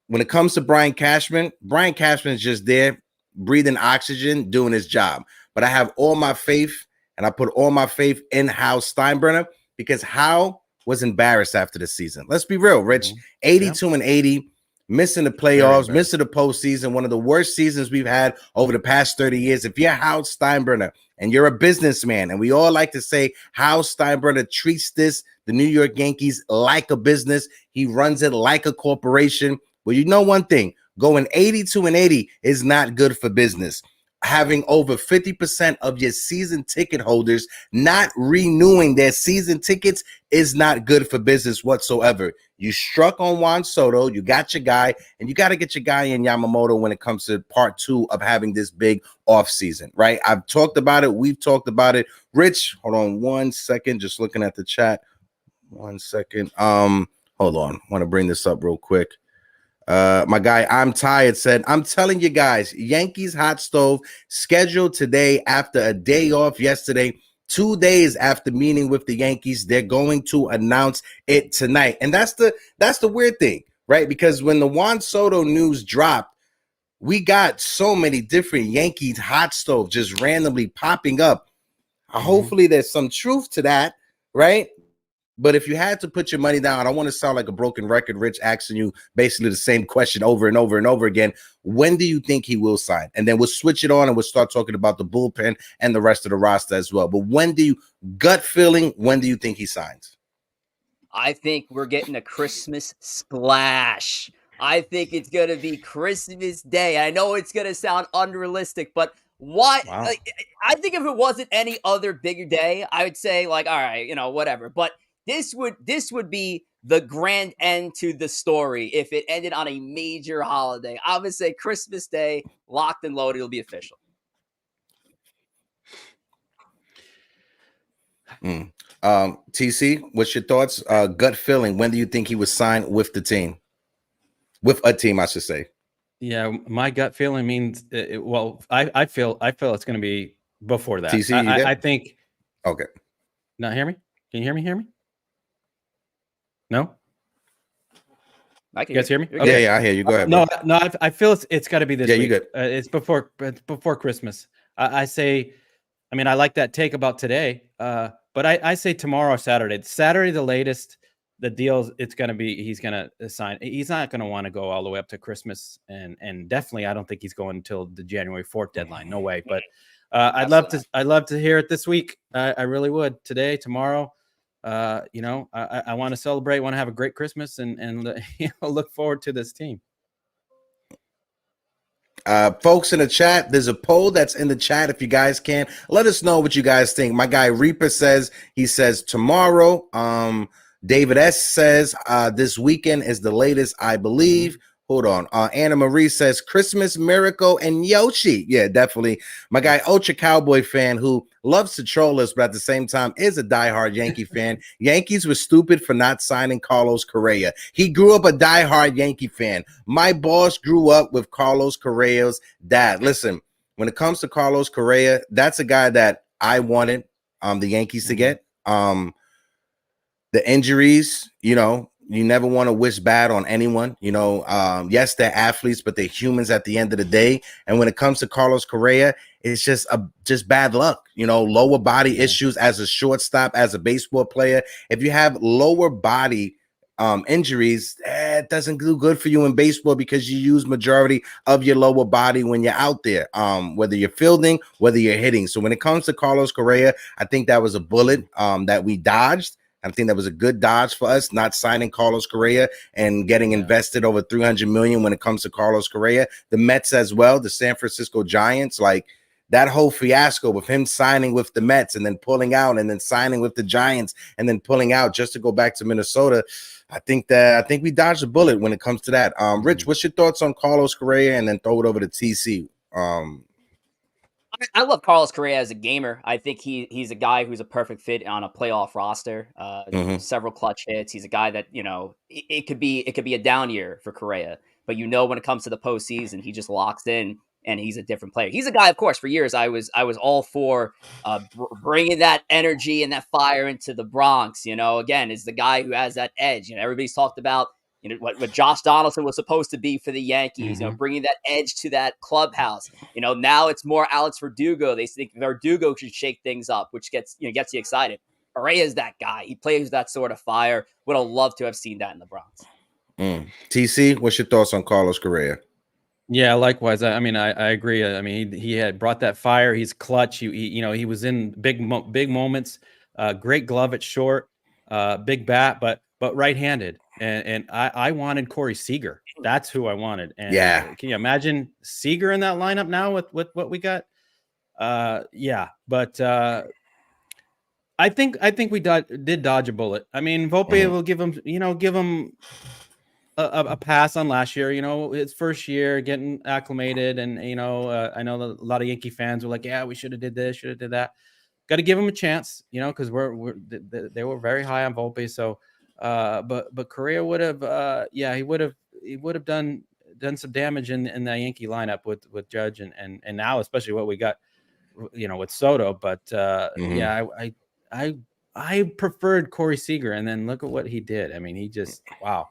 When it comes to Brian Cashman is just there breathing oxygen, doing his job. But I have all my faith, and I put all my faith in Hal Steinbrenner because Hal was embarrassed after the season. Let's be real, Rich. 82-80, missing the playoffs, missing the postseason, one of the worst seasons we've had over the past 30 years. If you're Hal Steinbrenner and you're a businessman, and we all like to say Hal Steinbrenner treats the New York Yankees like a business. He runs it like a corporation. Well, you know one thing, going 82-80 is not good for business. Having over 50% of your season ticket holders not renewing their season tickets is not good for business whatsoever. You struck on Juan Soto, you got your guy, and you got to get your guy in Yamamoto when it comes to part 2 of having this big offseason, right? I've talked about it. We've talked about it. Rich, hold on 1 second. Just looking at the chat. 1 second. Hold on. I want to bring this up real quick. My guy, I'm tired, said, I'm telling you guys, Yankees hot stove scheduled today after a day off yesterday. 2 days after meeting with the Yankees, they're going to announce it tonight. And that's the weird thing, right? Because when the Juan Soto news dropped, we got so many different Yankees hot stove just randomly popping up. Hopefully there's some truth to that, right? But if you had to put your money down, I don't want to sound like a broken record, Rich, asking you basically the same question over and over and over again. When do you think he will sign? And then we'll switch it on and we'll start talking about the bullpen and the rest of the roster as well. But when do you, gut feeling, when do you think he signs? I think we're getting a Christmas splash. I think it's going to be Christmas Day. I know it's going to sound unrealistic, but why? Wow. Like, I think if it wasn't any other bigger day, I would say like, all right, whatever. But this would be the grand end to the story if it ended on a major holiday. I would say Christmas Day, locked and loaded. It'll be official. TC, what's your thoughts? Gut feeling, when do you think he was signed with the team? With a team, I should say. Yeah, my gut feeling means I feel it's going to be before that. TC, I think. Okay. Not hear me? Can you hear me? Hear me? No. I can you guys hear me? Okay. Yeah, I hear you. Go ahead. No, I feel it's got to be this week. Yeah, you good. It's before Christmas. I say, I mean, I like that take about today. But I say tomorrow, Saturday. Saturday, the latest. The deal, it's going to be, he's going to sign. He's not going to want to go all the way up to Christmas. And definitely, I don't think he's going until the January 4th deadline. No way. But I'd love to hear it this week. I really would. Today, tomorrow. I want to celebrate, want to have a great Christmas and look forward to this team. Folks in the chat, there's a poll that's in the chat. If you guys can, let us know what you guys think. My guy Reaper says, tomorrow. David S says this weekend is the latest, I believe. Hold on. Anna Marie says Christmas Miracle and Yoshi. Yeah, definitely. My guy Ultra Cowboy fan who loves to troll us, but at the same time is a diehard Yankee fan. Yankees were stupid for not signing Carlos Correa. He grew up a diehard Yankee fan. My boss grew up with Carlos Correa's dad. Listen, when it comes to Carlos Correa, that's a guy that I wanted the Yankees to get. The injuries, you never want to wish bad on anyone. Yes, they're athletes, but they're humans at the end of the day. And when it comes to Carlos Correa, it's just bad luck. Lower body issues as a shortstop, as a baseball player. If you have lower body injuries, it doesn't do good for you in baseball because you use majority of your lower body when you're out there, whether you're fielding, whether you're hitting. So when it comes to Carlos Correa, I think that was a bullet that we dodged. I think that was a good dodge for us, not signing Carlos Correa and getting invested over $300 million when it comes to Carlos Correa. The Mets as well, the San Francisco Giants, like that whole fiasco with him signing with the Mets and then pulling out and then signing with the Giants and then pulling out just to go back to Minnesota. I think we dodged a bullet when it comes to that. Rich, what's your thoughts on Carlos Correa? And then throw it over to TC. I love Carlos Correa as a gamer. I think he's a guy who's a perfect fit on a playoff roster. Several clutch hits. He's a guy that it could be a down year for Correa, but when it comes to the postseason, he just locks in and he's a different player. He's a guy, of course, for years I was all for bringing that energy and that fire into the Bronx. Again, is the guy who has that edge. Everybody's talked about. What Josh Donaldson was supposed to be for the Yankees, bringing that edge to that clubhouse. Now it's more Alex Verdugo. They think Verdugo should shake things up, which gets you excited. Correa is that guy. He plays that sort of fire. Would have loved to have seen that in the Bronx. TC, what's your thoughts on Carlos Correa? Yeah, likewise. I mean, I agree. I mean, he had brought that fire. He's clutch. He was in big moments. Great glove at short, big bat, but right-handed. And I wanted Corey Seager. That's who I wanted. And can you imagine Seager in that lineup now with what we got? But I think we did dodge a bullet. I mean, Volpe will give him a pass on last year. His first year getting acclimated, and I know a lot of Yankee fans were like, yeah, we should have did this, should have did that. Got to give him a chance, because they were very high on Volpe. So But Correa would have, he would have done some damage in the Yankee lineup with Judge and now especially what we got, with Soto. But I preferred Corey Seager, and then look at what he did. I mean, he just wow,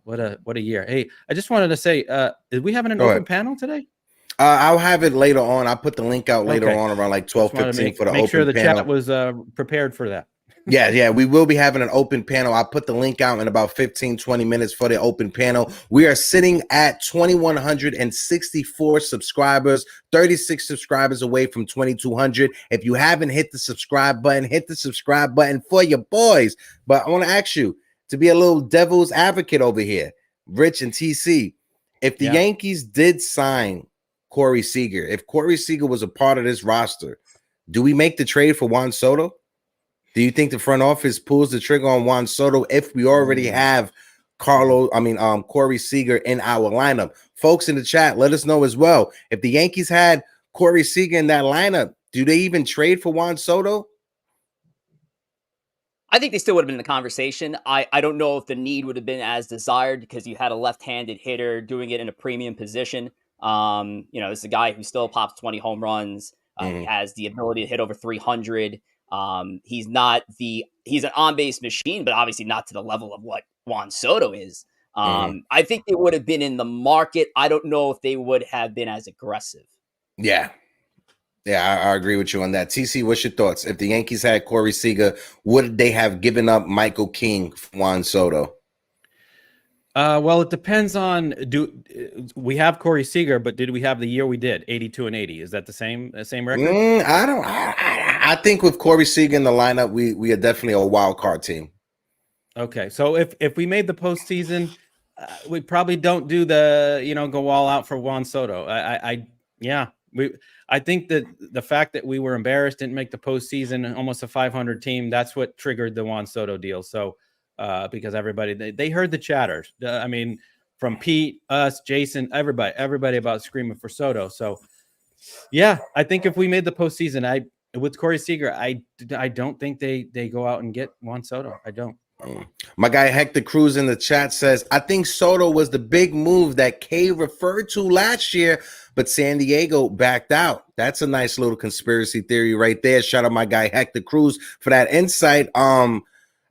what a year. Hey, I just wanted to say, did we have an open panel today? I'll have it later on. I'll put the link out later on around like 12:15 for the open panel. Make sure the chat was prepared for that. Yeah, we will be having an open panel. I'll put the link out in about 15-20 minutes for the open panel. We are sitting at 2,164 subscribers, 36 subscribers away from 2,200. If you haven't hit the subscribe button, hit the subscribe button for your boys. But I want to ask you to be a little devil's advocate over here, Rich and TC. If the Yankees did sign Corey Seager, if Corey Seager was a part of this roster, do we make the trade for Juan Soto? Do you think the front office pulls the trigger on Juan Soto if we already have Corey Seager in our lineup? Folks in the chat, let us know as well. If the Yankees had Corey Seager in that lineup, do they even trade for Juan Soto? I think they still would have been in the conversation. I don't know if the need would have been as desired because you had a left-handed hitter doing it in a premium position. This is a guy who still pops 20 home runs. He has the ability to hit over 300. He's an on-base machine, but obviously not to the level of what Juan Soto is. I think they would have been in the market. I don't know if they would have been as aggressive. Yeah, I agree with you on that. TC, what's your thoughts? If the Yankees had Corey Seager, would they have given up Michael King for Juan Soto? Well, it depends on we have Corey Seager, but did we have the year we did 82 and 80? Is that the same record? I think with Corey Seager in the lineup, we are definitely a wild card team. Okay, so if we made the postseason, we probably don't do the go all out for Juan Soto. I think that the fact that we were embarrassed, didn't make the postseason, almost a 500 team, that's what triggered the Juan Soto deal. So. Because everybody they heard the chatter. From Pete, us, Jason, everybody about screaming for Soto. So, yeah, I think if we made the postseason, with Corey Seager, I don't think they go out and get Juan Soto. I don't. My guy Hector Cruz in the chat says, I think Soto was the big move that Kay referred to last year, but San Diego backed out. That's a nice little conspiracy theory right there. Shout out my guy Hector Cruz for that insight.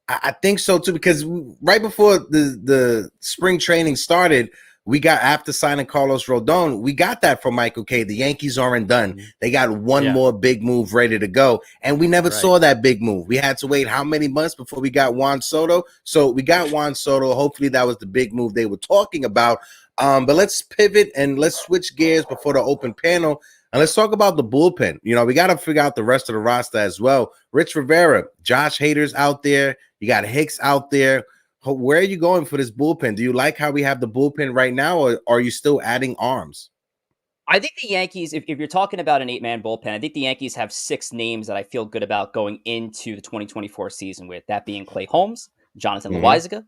I think so too, because right before the spring training started, we got, after signing Carlos Rodon, we got that from Michael Kay. The Yankees aren't done. They got one more big move ready to go. And we never saw that big move. We had to wait how many months before we got Juan Soto? So we got Juan Soto. Hopefully that was the big move they were talking about. But let's pivot and let's switch gears before the open panel. And let's talk about the bullpen. We got to figure out the rest of the roster as well. Rich Rivera, Josh Hader's out there. You got Hicks out there. Where are you going for this bullpen? Do you like how we have the bullpen right now, or are you still adding arms? I think the Yankees, if you're talking about an 8-man bullpen, I think the Yankees have 6 names that I feel good about going into the 2024 season with. That being Clay Holmes, Jonathan Loaisiga,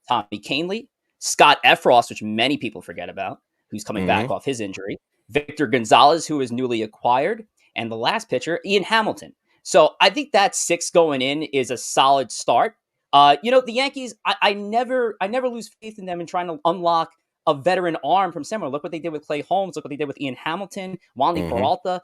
Tommy Kahnle, Scott Effross, which many people forget about, who's coming back off his injury, Victor Gonzalez, who is newly acquired, and the last pitcher, Ian Hamilton. So I think that 6 going in is a solid start. The Yankees, I never lose faith in them in trying to unlock a veteran arm from somewhere. Look what they did with Clay Holmes. Look what they did with Ian Hamilton, Wandy Peralta.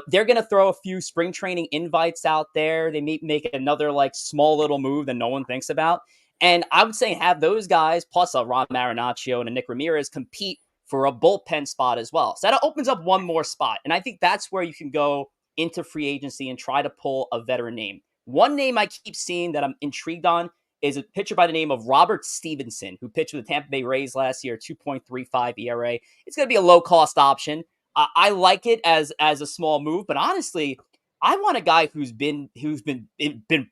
They're going to throw a few spring training invites out there. They may make another small little move that no one thinks about. And I would say have those guys plus a Ron Marinaccio and a Nick Ramirez compete for a bullpen spot as well. So that opens up one more spot. And I think that's where you can go into free agency and try to pull a veteran name. One name I keep seeing that I'm intrigued on is a pitcher by the name of Robert Stevenson, who pitched with the Tampa Bay Rays last year, 2.35 ERA. It's going to be a low-cost option. I like it as a small move, but honestly, I want a guy who's been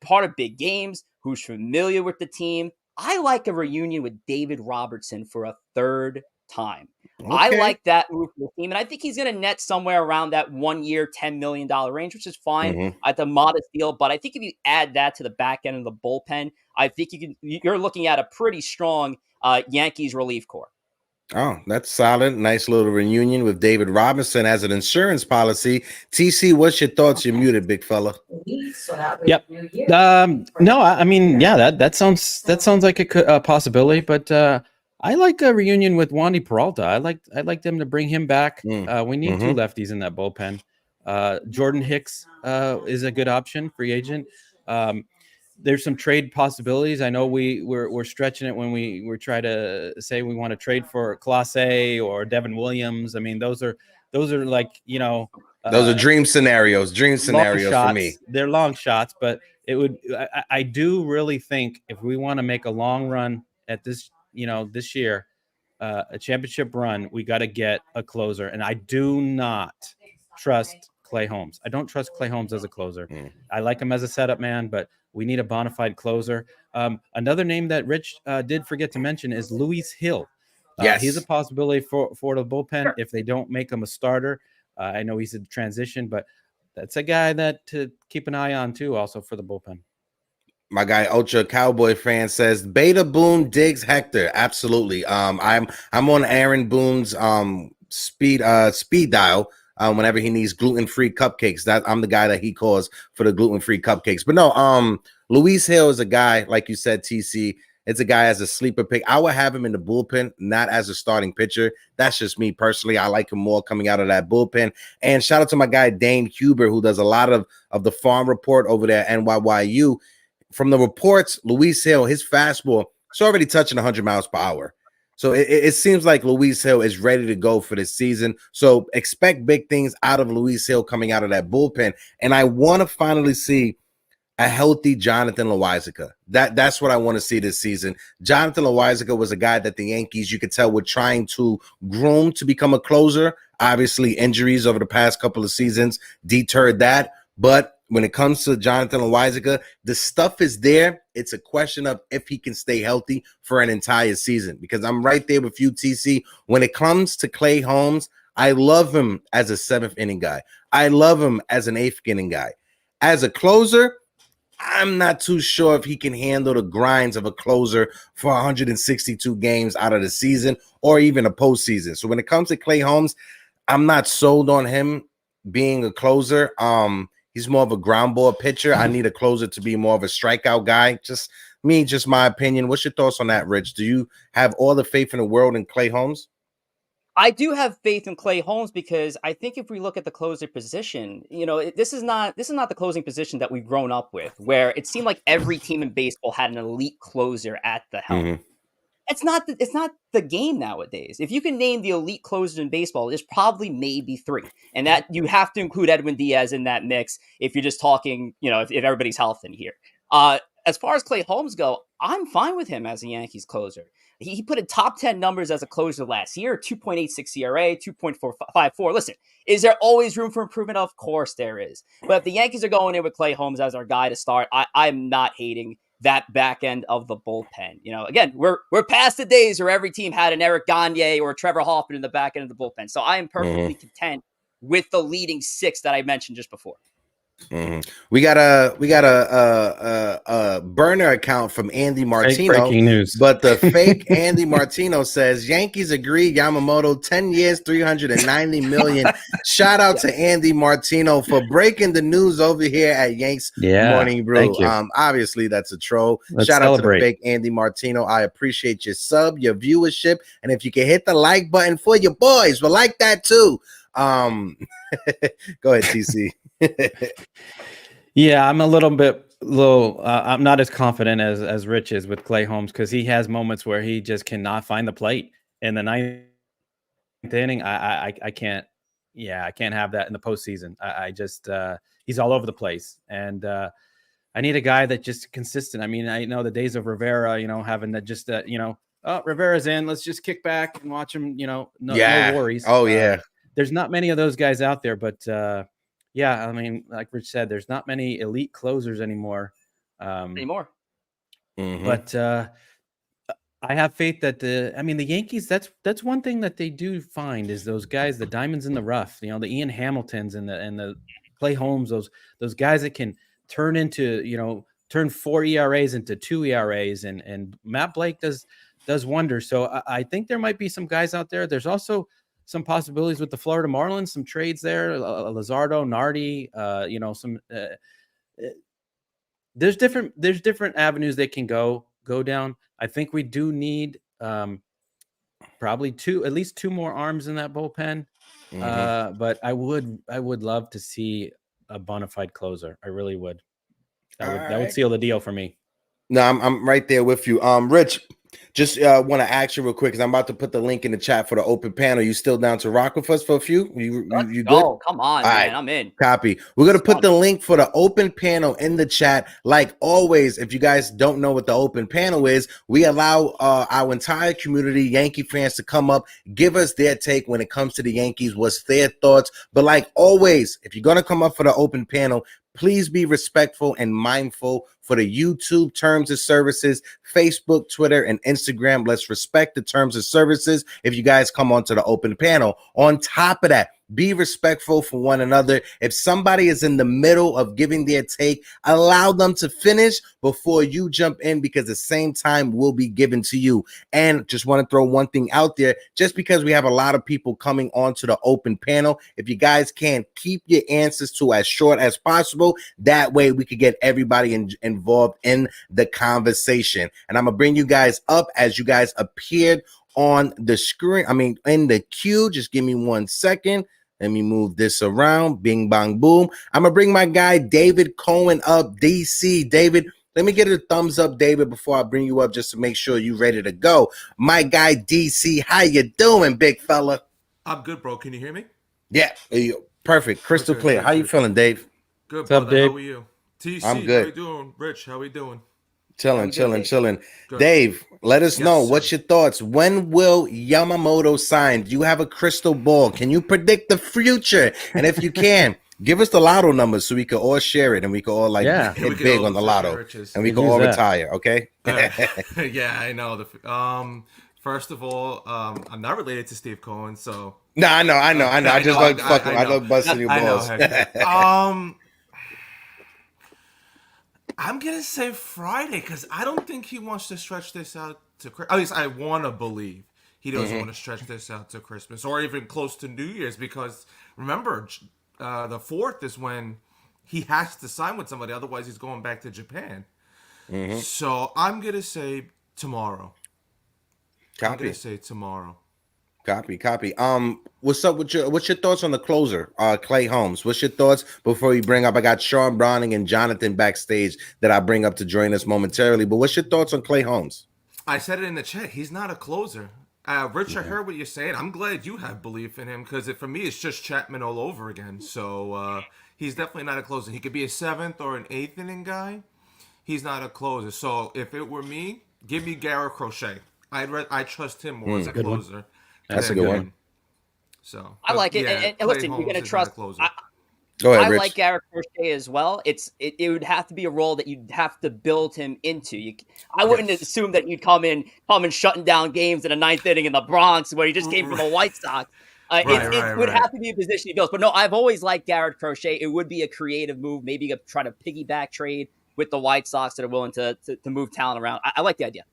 part of big games, who's familiar with the team. I like a reunion with David Robertson for a third time. Okay. I like that move for the team, and I think he's going to net somewhere around that 1 year, $10 million range, which is fine at the modest deal. But I think if you add that to the back end of the bullpen, I think you're looking at a pretty strong Yankees relief corps. Oh, that's solid. Nice little reunion with David Robinson as an insurance policy. TC, what's your thoughts? You're muted, big fella. Yep. No, I mean, yeah, that sounds like a possibility, but I like a reunion with Wandy Peralta. I like them to bring him back. We need two lefties in that bullpen. Jordan Hicks is a good option, free agent. There's some trade possibilities. I know we're stretching it when we try to say we want to trade for Clase or Devin Williams. I mean, those are like, those are dream scenarios shots. for me. They're long shots, but it would. I do really think if we want to make a long run at this, this year, a championship run, we got to get a closer. And I do not trust Clay Holmes. I don't trust Clay Holmes as a closer. I like him as a setup man, but we need a bona fide closer. Another name that Rich did forget to mention is Luis Hill. Yes, he's a possibility for the bullpen if they don't make him a starter. I know he's a transition, but that's a guy that to keep an eye on too, also for the bullpen. My guy Ultra Cowboy fan says Beta Boone digs Hector. Absolutely. I'm on Aaron Boone's speed dial whenever he needs gluten-free cupcakes. That I'm the guy that he calls for the gluten-free cupcakes. But no, Luis Hill is a guy, like you said, TC. It's a guy as a sleeper pick. I would have him in the bullpen, not as a starting pitcher. That's just me personally. I like him more coming out of that bullpen. And shout out to my guy Dane Huber, who does a lot of the farm report over there at NYYU. From the reports, Luis Hill, his fastball, it's already touching 100 miles per hour. So it seems like Luis Hill is ready to go for this season. So expect big things out of Luis Hill coming out of that bullpen. And I want to finally see a healthy Jonathan Loaisiga. That's what I want to see this season. Jonathan Loaisiga was a guy that the Yankees, you could tell, were trying to groom to become a closer. Obviously, injuries over the past couple of seasons deterred that. But when it comes to Jonathan Loaisiga, the stuff is there. It's a question of if he can stay healthy for an entire season. Because I'm right there with you, TC. When it comes to Clay Holmes, I love him as a 7th inning guy. I love him as an 8th inning guy. As a closer, I'm not too sure if he can handle the grinds of a closer for 162 games out of the season or even a postseason. So when it comes to Clay Holmes, I'm not sold on him being a closer. He's more of a ground ball pitcher. I need a closer to be more of a strikeout guy. Just my opinion. What's your thoughts on that, Rich? Do you have all the faith in the world in Clay Holmes? I do have faith in Clay Holmes because I think if we look at the closer position, this is not the closing position that we've grown up with, where it seemed like every team in baseball had an elite closer at the helm. Mm-hmm. It's not the game nowadays. If you can name the elite closers in baseball, there's probably maybe 3, and that you have to include Edwin Diaz in that mix if you're just talking, if everybody's healthy in here. As far as Clay Holmes go, I'm fine with him as a Yankees closer. He put in top 10 numbers as a closer last year, 2.86 ERA, 2.454. Listen, is there always room for improvement? Of course there is. But if the Yankees are going in with Clay Holmes as our guy to start, I'm not hating that back end of the bullpen. Again, we're past the days where every team had an Eric Gagne or Trevor Hoffman in the back end of the bullpen. So I am perfectly content with the leading 6 that I mentioned just before. Mm-hmm. We got a burner account from Andy Martino. Breaking news. But the fake Andy Martino says Yankees agree Yamamoto 10 years, 390 million. Shout out to Andy Martino for breaking the news over here at Yankees Morning Brew. Thank you. Obviously that's a troll. Let's celebrate. Out to the fake Andy Martino. I appreciate your sub, your viewership, and if you can hit the like button for your boys, we'll like that too. Go ahead, TC. Yeah, I'm I'm not as confident as Rich is with Clay Holmes because he has moments where he just cannot find the plate in the 9th inning. I can't have that in the postseason. I just he's all over the place, and I need a guy that just consistent. I mean, I know the days of Rivera, having that just Rivera's in, let's just kick back and watch him. No worries. Oh yeah. There's not many of those guys out there, but yeah, I mean, like Rich said, there's not many elite closers anymore. But I have faith that the Yankees, that's one thing that they do find is those guys, the diamonds in the rough, the Ian Hamiltons and the Clay Holmes, those guys that can turn 4 ERAs into 2 ERAs. And Matt Blake does does wonders. So I think there might be some guys out there. There's also some possibilities with the Florida Marlins, some trades there. Luzardo, Nardi, there's different avenues they can go down. I think we do need probably at least two more arms in that bullpen. But I would love to see a bona fide closer. I really would. That would seal the deal for me. No, I'm right there with you. Rich, just want to ask you real quick because I'm about to put the link in the chat for the open panel. You still down to rock with us for a few? You good? Oh, come on, all man. Right. I'm in. Copy. We're going to put the link for the open panel in the chat. Like always, if you guys don't know what the open panel is, we allow our entire community, Yankee fans, to come up, give us their take when it comes to the Yankees, what's their thoughts. But like always, if you're going to come up for the open panel, please be respectful and mindful for the YouTube terms of services, Facebook, Twitter, and Instagram. Let's respect the terms of services if you guys come onto the open panel. On top of that, be respectful for one another. If somebody is in the middle of giving their take, allow them to finish before you jump in, because the same time will be given to you. And just want to throw one thing out there, just because we have a lot of people coming onto the open panel, if you guys can keep your answers to as short as possible, that way we could get everybody involved in the conversation. And I'm going to bring you guys up as you guys appeared on the screen. I mean, in the queue. Just give me 1 second. Let me move this around. Bing, bang, boom. I'm going to bring my guy, David Cohen, up. DC. David, let me get a thumbs up, David, before I bring you up, just to make sure you're ready to go. My guy, DC, how you doing, big fella? I'm good, bro. Can you hear me? Yeah. Perfect. Crystal clear. How you feeling, Dave? Good, brother. What's up, Dave? How are you? TC, I'm good. How you doing? Rich, how we doing? Chilling. Good. Dave, let us know. Sir. What's your thoughts? When will Yamamoto sign? Do you have a crystal ball? Can you predict the future? And if you can, give us the lotto numbers so we can all share it and we can all hit big on the lotto. And we can all retire, okay? Yeah, I know. First of all, I'm not related to Steve Cohen, so... No, I know. I just like fucking. I love busting your balls. I'm gonna say Friday because I don't think he wants to stretch this out to Christmas. At least I want to believe he doesn't want to stretch this out to Christmas or even close to New Year's, because remember, the 4th is when he has to sign with somebody, otherwise he's going back to Japan. So I'm gonna say tomorrow. Copy. I'm gonna say tomorrow. Copy. What's up with what's your thoughts on the closer, Clay Holmes? What's your thoughts before you bring up? I got Sean Browning and Jonathan backstage that I bring up to join us momentarily. But what's your thoughts on Clay Holmes? I said it in the chat. He's not a closer. Rich, I heard what you're saying. I'm glad you have belief in him, because for me, it's just Chapman all over again. So he's definitely not a closer. He could be a 7th or an 8th inning guy. He's not a closer. So if it were me, give me Garrett Crochet. I trust him more as a closer. That's a good one. So I like it. And listen, you're gonna trust. Go ahead, Rich. I like Garrett Crochet as well. It would have to be a role that you'd have to build him into. I wouldn't assume that you'd come in shutting down games in the 9th inning in the Bronx where he just came from the White Sox. It would have to be a position he builds. But no, I've always liked Garrett Crochet. It would be a creative move. Maybe you could try to piggyback trade with the White Sox that are willing to move talent around. I like the idea.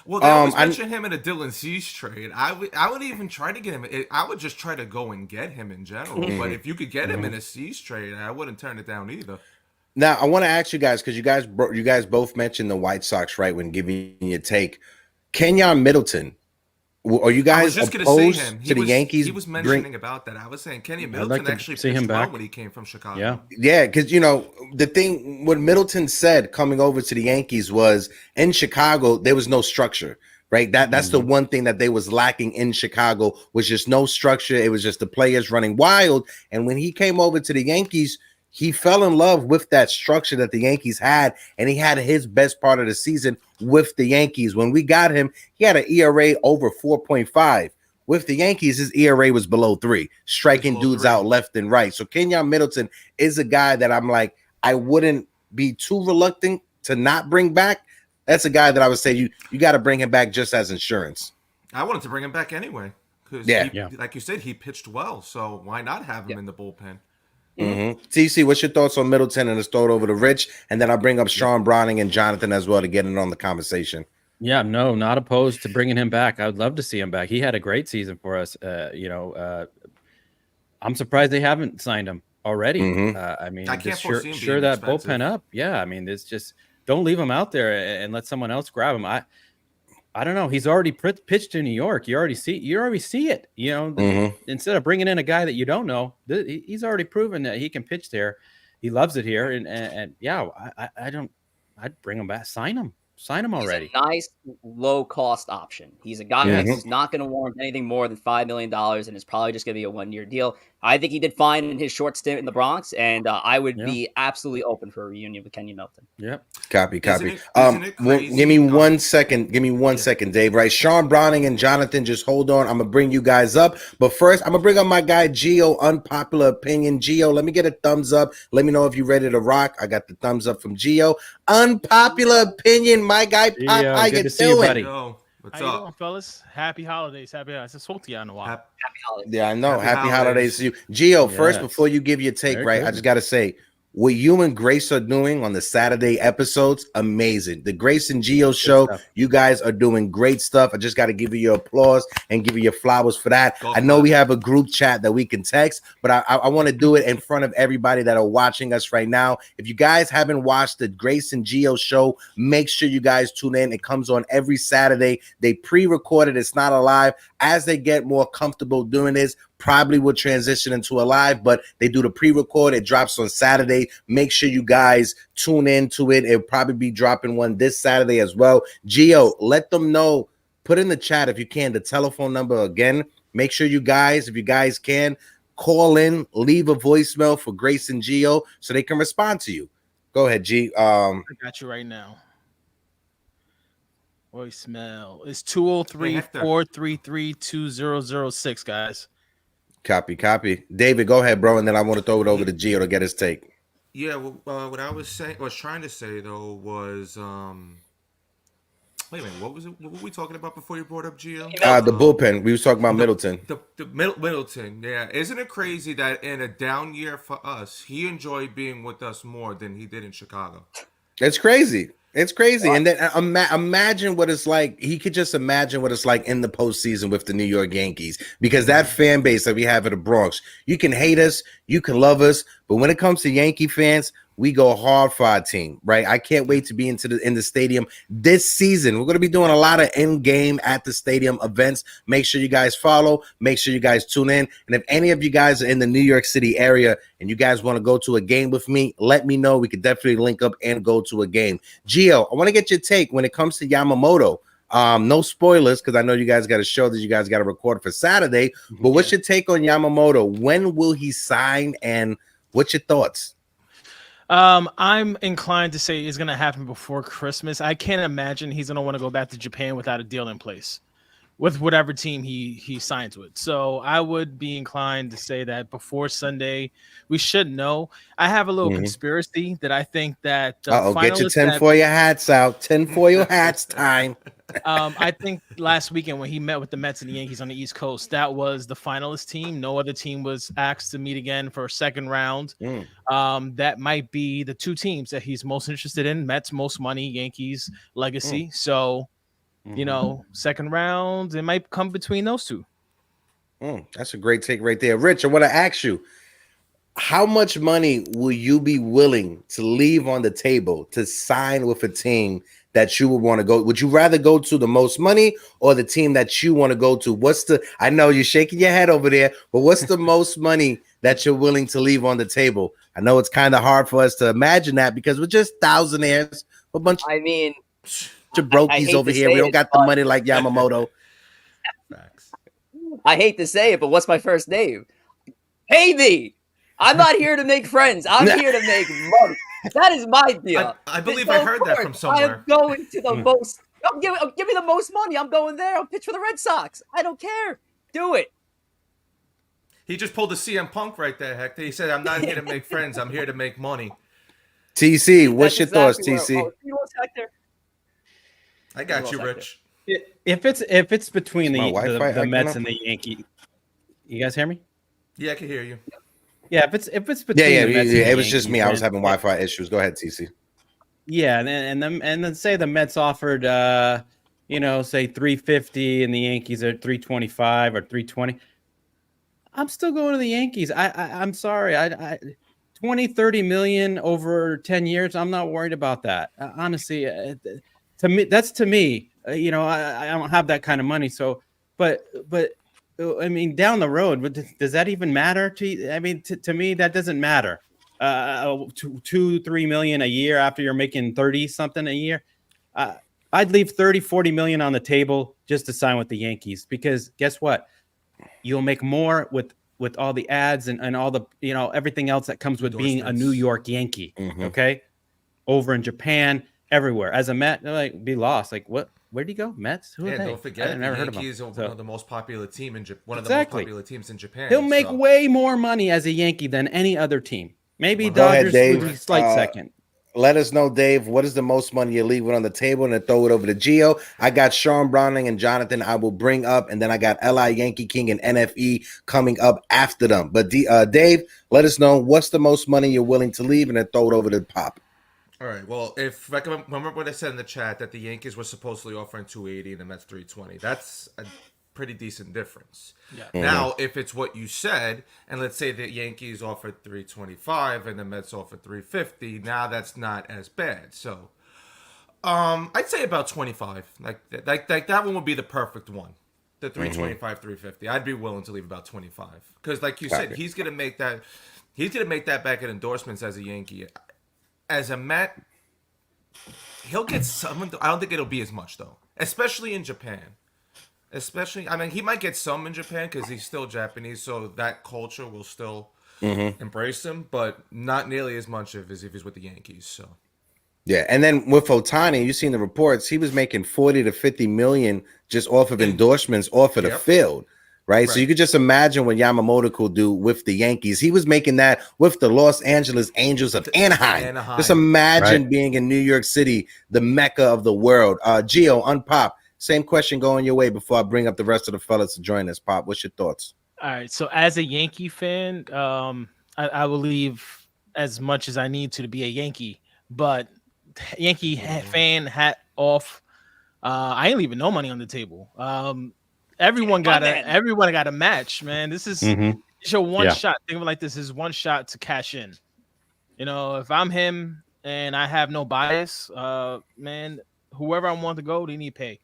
Well, they always mention him in a Dylan Cease trade. I would even try to get him. I would just try to go and get him in general. But if you could get him in a Cease trade, I wouldn't turn it down either. Now, I want to ask you guys, because you guys both mentioned the White Sox, right, when giving your take. Kenyon Middleton, are you guys opposed to the Yankees? He was mentioning about that. I was saying Kenyon Middleton actually pitched well when he came from Chicago. Yeah, because the thing what Middleton said coming over to the Yankees was, in Chicago there was no structure, right? That's the one thing that they was lacking in Chicago, was just no structure. It was just the players running wild. And when he came over to the Yankees, he fell in love with that structure that the Yankees had, and he had his best part of the season with the Yankees. When we got him, he had an ERA over 4.5. With the Yankees, his ERA was below 3, striking dudes out left and right. So Kenyon Middleton is a guy that I'm like, I wouldn't be too reluctant to not bring back. That's a guy that I would say you got to bring him back just as insurance. I wanted to bring him back anyway, because like you said, he pitched well. So why not have him in the bullpen? TC, what's your thoughts on Middleton? And let's throw it over to Rich, and then I'll bring up Sean Browning and Jonathan as well to get in on the conversation. Yeah, no, not opposed to bringing him back. I would love to see him back. He had a great season for us. I'm surprised they haven't signed him already. I mean, I can't just foresee him sure being that expensive. bullpen up. Yeah, I mean, it's just don't leave him out there and let someone else grab him. I don't know. He's already pitched in New York. You already see it. You know, instead of bringing in a guy that you don't know, he's already proven that he can pitch there. He loves it here, and yeah, I'd bring him back. Sign him already. He's a nice low cost option. He's a guy who's not going to warrant anything more than $5 million, and it's probably just going to be a 1-year deal. I think he did fine in his short stint in the Bronx, and I would be absolutely open for a reunion with Kenyon Milton. Yep. Copy. Isn't it crazy? Give me 1 second. Give me one second, Dave. Right. Sean Browning and Jonathan, just hold on. I'm going to bring you guys up. But first, I'm going to bring up my guy, Gio, Unpopular Opinion. Gio, let me get a thumbs up. Let me know if you're ready to rock. I got the thumbs up from Gio. Unpopular Opinion, my guy. Pop, how you doing? What's How you up, doing, fellas? Happy holidays. Happy holidays. I spoke to you in a while. Happy holidays. Yeah, I know. Happy holidays to you. Gio, first, before you give your take, right, I just got to say, what you and Grace are doing on the Saturday episodes, amazing. The Grace and Gio show, you guys are doing great stuff. I just got to give you your applause and give you your flowers for that. I know we have a group chat that we can text, but I want to do it in front of everybody that are watching us right now. If you guys haven't watched the Grace and Gio show, make sure you guys tune in. It comes on every Saturday. They pre-recorded. It's not a live. As they get more comfortable doing this, probably will transition into a live, but they do the pre-record. It drops on Saturday. Make sure you guys tune into it. It'll probably be dropping one this Saturday as well. Gio, let them know. Put in the chat if you can the telephone number again. Make sure you guys, if you guys can, call in, leave a voicemail for Grace and Gio so they can respond to you. Go ahead, G. I got you right now. Voicemail is 203-433-2006, guys. Copy. David, go ahead, bro, and then I want to throw it over to Gio to get his take. Yeah, what I was trying to say though was, wait a minute, what were we talking about before you brought up Gio? The bullpen. We was talking about Middleton. Middleton, yeah. Isn't it crazy that in a down year for us, he enjoyed being with us more than he did in Chicago? It's crazy. It's crazy. And then imagine what it's like. He could just imagine what it's like in the postseason with the New York Yankees, because that fan base that we have in the Bronx, you can hate us, you can love us, but when it comes to Yankee fans, we go hard for our team, right? I can't wait to be in the stadium this season. We're going to be doing a lot of in-game at the stadium events. Make sure you guys follow. Make sure you guys tune in. And if any of you guys are in the New York City area and you guys want to go to a game with me, let me know. We could definitely link up and go to a game. Gio, I want to get your take when it comes to Yamamoto. No spoilers, because I know you guys got a show that you guys got to record for Saturday. But what's your take on Yamamoto? When will he sign, and what's your thoughts? I'm inclined to say it's going to happen before Christmas. I can't imagine he's going to want to go back to Japan without a deal in place with whatever team he signs with. So I would be inclined to say that before Sunday, we should know. I have a little conspiracy that I think that get your tinfoil hats out. Tinfoil hats time. I think last weekend when he met with the Mets and the Yankees on the East Coast, that was the finalist team. No other team was asked to meet again for a second round. That might be the two teams that he's most interested in. Mets, most money, Yankees, legacy. So, you know, second round, it might come between those two. That's a great take right there. Rich, I want to ask you, how much money will you be willing to leave on the table to sign with a team that you would want to go? Would you rather go to the most money or the team that you want to go to? I know you're shaking your head over there, but what's the most money that you're willing to leave on the table? I know it's kind of hard for us to imagine that because we're just thousandaires, a bunch of jabrokies over here. We don't got the money like Yamamoto. I hate to say it, but what's my first name? Pay me. I'm not here to make friends. I'm here to make money. That is my deal. I believe I heard that from somewhere. I'm going to the most. Give me the most money. I'm going there. I'll pitch for the Red Sox. I don't care. Do it. He just pulled the CM Punk right there, Hector. He said, "I'm not here to make friends. I'm here to make money." TC, what's your thoughts, TC? I got you, Rich. If it's between the Mets and the Yankees, you guys hear me? Yeah, I can hear you. Yeah, if it's between the Mets and it was just me. I was having Wi-Fi issues. Go ahead, TC. Yeah, and then say the Mets offered say 350 and the Yankees are 325 or 320, I'm still going to the Yankees. I'm sorry. I 20, 30 million over 10 years. I'm not worried about that. Honestly, to me, I don't have that kind of money. So, but I mean, down the road, but does that even matter to you? I mean, to me, that doesn't matter. 2-3 million a year after you're making 30 something a year. I'd leave 30-40 million on the table just to sign with the Yankees, because guess what? You'll make more with all the ads and all the, everything else that comes with being a New York Yankee. Okay. Over in Japan, everywhere. As a Met, they're like, be lost. Like, what? Where'd he go? Mets? Who are they? Don't forget, the Yankees are one of the most popular team in Japan. One of the most popular teams in Japan. He'll make way more money as a Yankee than any other team. Maybe Dodgers would be slight second. Let us know, Dave, what is the most money you're leaving on the table, and then throw it over to Gio. I got Sean Browning and Jonathan I will bring up, and then I got LI Yankee King and NFE coming up after them. But Dave, let us know what's the most money you're willing to leave, and then throw it over to Pop. All right. Well, if I can remember what I said in the chat, that the Yankees were supposedly offering 280 and the Mets 320. That's a pretty decent difference. Yeah. Now, if it's what you said, and let's say the Yankees offered 325 and the Mets offered 350, now that's not as bad. So, I'd say about 25. Like that one would be the perfect one. The 325, 350. I'd be willing to leave about 25 because, like you said, he's gonna make that. He's gonna make that back in endorsements as a Yankee. As a Met, he'll get some. I don't think it'll be as much though, especially in Japan. I mean, he might get some in Japan because he's still Japanese, so that culture will still embrace him, but not nearly as much as if he's with the Yankees. So, yeah, and then with Ohtani, you've seen the reports. He was making 40 to 50 million just off of endorsements off of the field. Right? So you could just imagine what Yamamoto could do with the Yankees. He was making that with the Los Angeles Angels of Anaheim. Just imagine being in New York City, the mecca of the world. Gio, Unpop, same question going your way before I bring up the rest of the fellas to join us. Pop, what's your thoughts? All right. So as a Yankee fan, I will leave as much as I need to be a Yankee. But Yankee fan hat off. I ain't leaving no money on the table. Everyone got a match, man. This is your one shot. Think of it like this: is one shot to cash in. If I'm him and I have no bias, man, whoever I want to go, they need pay.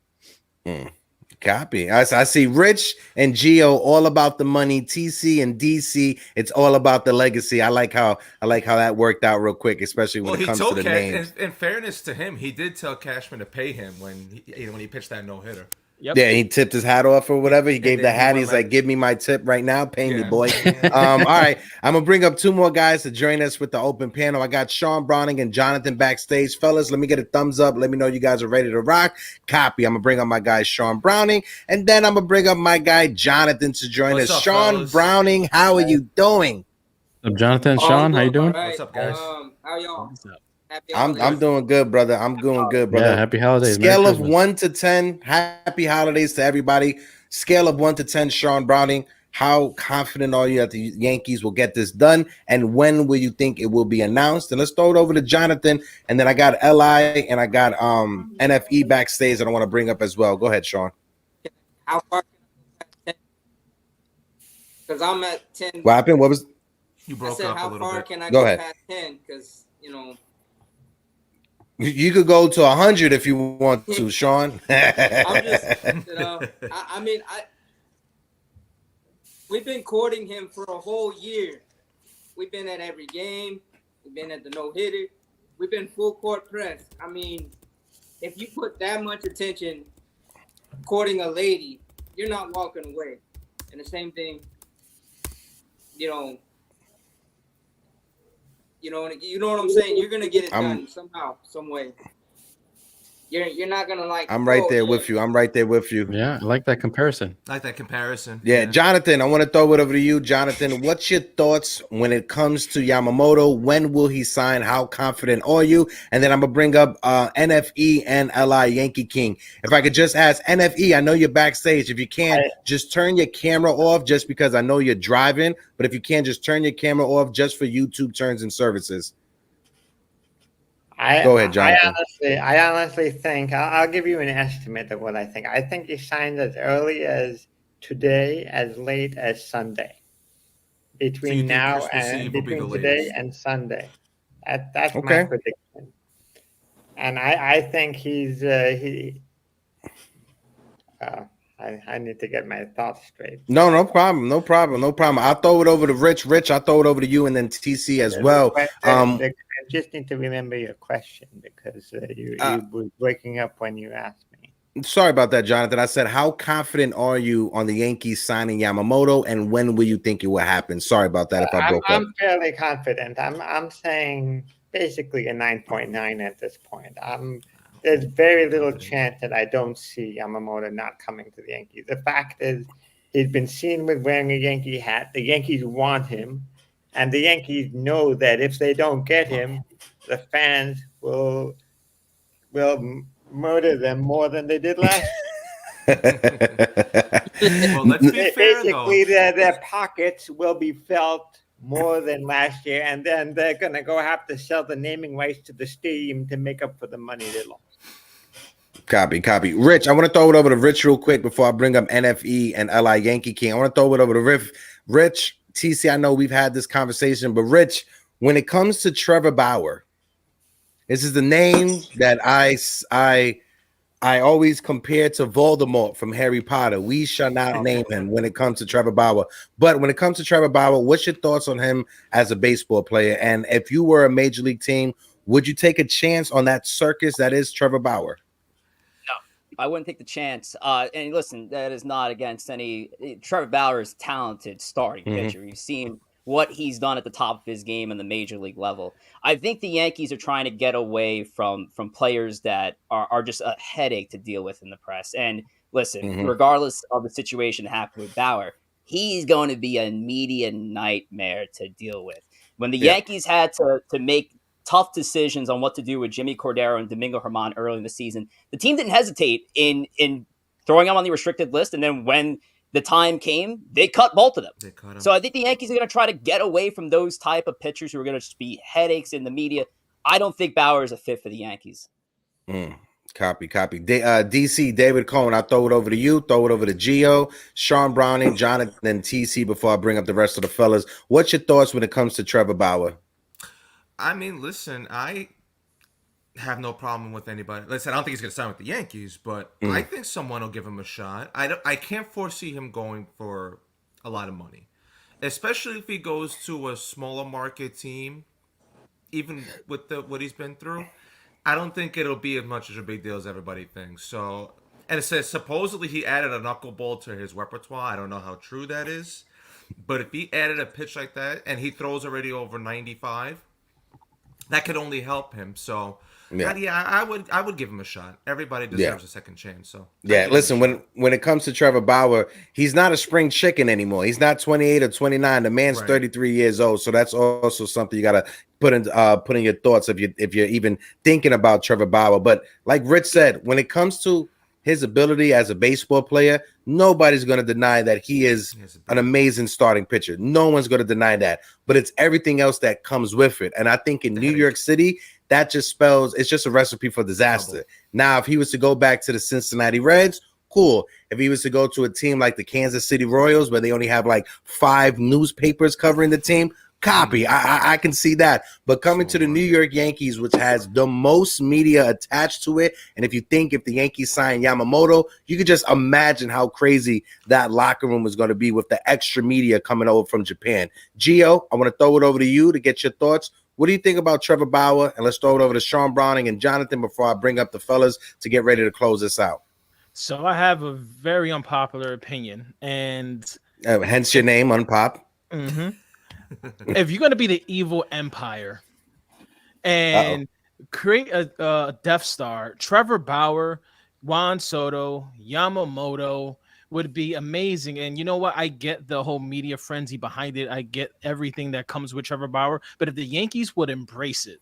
Copy. I see Rich and Gio all about the money. TC and DC, it's all about the legacy. I like how that worked out real quick, especially when it comes to the names. In fairness to him, he did tell Cashman to pay him when he pitched that no-hitter. Yep. Yeah, he tipped his hat off or whatever. He gave the hat. He's like, give me my tip right now. Pay me, boy. All right. I'm going to bring up two more guys to join us with the open panel. I got Sean Browning and Jonathan backstage. Fellas, let me get a thumbs up. Let me know you guys are ready to rock. Copy. I'm going to bring up my guy, Sean Browning. And then I'm going to bring up my guy, Jonathan, to join us. Sean fellas? Browning, how are you doing? What's up, Jonathan? Sean, how you doing? Right. What's up, guys? How y'all? What's up? I'm doing good, brother. I'm doing good, brother. Yeah, happy holidays. Scale of 1 to 10. Happy holidays to everybody. Scale of 1 to 10, Sean Browning. How confident are you that the Yankees will get this done? And when will you think it will be announced? And let's throw it over to Jonathan. And then I got LI and I got NFE backstage that I want to bring up as well. Go ahead, Sean. How far can I go? Because I'm at 10. What happened? What was you broke up a little bit? How far can I go go ahead. past 10? Because you could go to 100 if you want to, Sean. I'm just, we've been courting him for a whole year. We've been at every game. We've been at the no-hitter. We've been full court press. I mean, if you put that much attention courting a lady, you're not walking away. And the same thing, you know what I'm saying? You're gonna get it done somehow, some way. You're not gonna like. I'm right there with you. I'm right there with you. Yeah, I like that comparison. Yeah, Jonathan, I want to throw it over to you. Jonathan, what's your thoughts when it comes to Yamamoto? When will he sign? How confident are you? And then I'm gonna bring up NFE and LI Yankee King. If I could just ask NFE, I know you're backstage. If you can't, just turn your camera off, just because I know you're driving. But if you can, just turn your camera off just for YouTube turns and services. Go ahead, Jonathan. I honestly think I'll give you an estimate of what I think. I think he signed as early as today, as late as Sunday. Between now and between today and Sunday, that's my prediction. And I think he's I need to get my thoughts straight. No problem. I'll throw it over to Rich. Rich, I'll throw it over to you and then TC as well. I just need to remember your question because you were breaking up when you asked me. Sorry about that, Jonathan. I said, how confident are you on the Yankees signing Yamamoto, and when will you think it will happen? Sorry about that if I broke up. I'm fairly confident. I'm saying basically a 9.9 at this point. There's very little chance that I don't see Yamamoto not coming to the Yankees. The fact is, he's been seen with wearing a Yankee hat. The Yankees want him, and the Yankees know that if they don't get him, the fans will murder them more than they did last year. Well, let's be fair, basically, their pockets will be felt more than last year, and then they're going to have to sell the naming rights to the stadium to make up for the money they lost. Copy. Rich, I want to throw it over to Rich real quick before I bring up NFE and LI Yankee King. I want to throw it over to Rich. TC, I know we've had this conversation, but Rich, when it comes to Trevor Bauer, this is the name that I always compare to Voldemort from Harry Potter. We shall not name him when it comes to Trevor Bauer. But when it comes to Trevor Bauer, what's your thoughts on him as a baseball player? And if you were a major league team, would you take a chance on that circus that is Trevor Bauer? I wouldn't take the chance. And listen, that is not against any. Trevor Bauer is a talented starting pitcher. You've seen what he's done at the top of his game in the major league level. I think the Yankees are trying to get away from players that are just a headache to deal with in the press. And listen, regardless of the situation that happened with Bauer, he's going to be a media nightmare to deal with. When the Yankees had to make tough decisions on what to do with Jimmy Cordero and Domingo Germán early in the season, the team didn't hesitate in throwing him on the restricted list. And then when the time came, they cut both of them. So I think the Yankees are going to try to get away from those type of pitchers who are going to just be headaches in the media. I don't think Bauer is a fit for the Yankees. Copy. DC, David Cohen, I'll throw it over to you, throw it over to Gio, Sean Browning, Jonathan, and TC before I bring up the rest of the fellas. What's your thoughts when it comes to Trevor Bauer? I mean, listen, I have no problem with anybody. Listen, I don't think he's going to sign with the Yankees, but I think someone will give him a shot. I can't foresee him going for a lot of money, especially if he goes to a smaller market team, even with what he's been through. I don't think it'll be as much as a big deal as everybody thinks. So, and it says supposedly he added a knuckleball to his repertoire. I don't know how true that is, but if he added a pitch like that and he throws already over 95, that could only help him. So, I would give him a shot. Everybody deserves a second chance. So, listen, when it comes to Trevor Bauer, he's not a spring chicken anymore. He's not 28 or 29. The man's 33 years old. So that's also something you got to put in your thoughts if you're even thinking about Trevor Bauer. But like Rich said, when it comes to his ability as a baseball player, nobody's going to deny that he is an amazing starting pitcher. No one's going to deny that. But it's everything else that comes with it. And I think in New York City, that just spells it's just a recipe for disaster. Now, if he was to go back to the Cincinnati Reds, cool. If he was to go to a team like the Kansas City Royals, where they only have like 5 newspapers covering the team, copy. I can see that. But coming to the New York Yankees, which has the most media attached to it, and if the Yankees sign Yamamoto, you could just imagine how crazy that locker room is going to be with the extra media coming over from Japan. Gio, I want to throw it over to you to get your thoughts. What do you think about Trevor Bauer? And let's throw it over to Sean Browning and Jonathan before I bring up the fellas to get ready to close this out. So I have a very unpopular opinion, and hence your name, Unpop. If you're going to be the evil empire and create a Death Star, Trevor Bauer, Juan Soto, Yamamoto would be amazing. And you know what? I get the whole media frenzy behind it. I get everything that comes with Trevor Bauer. But if the Yankees would embrace it,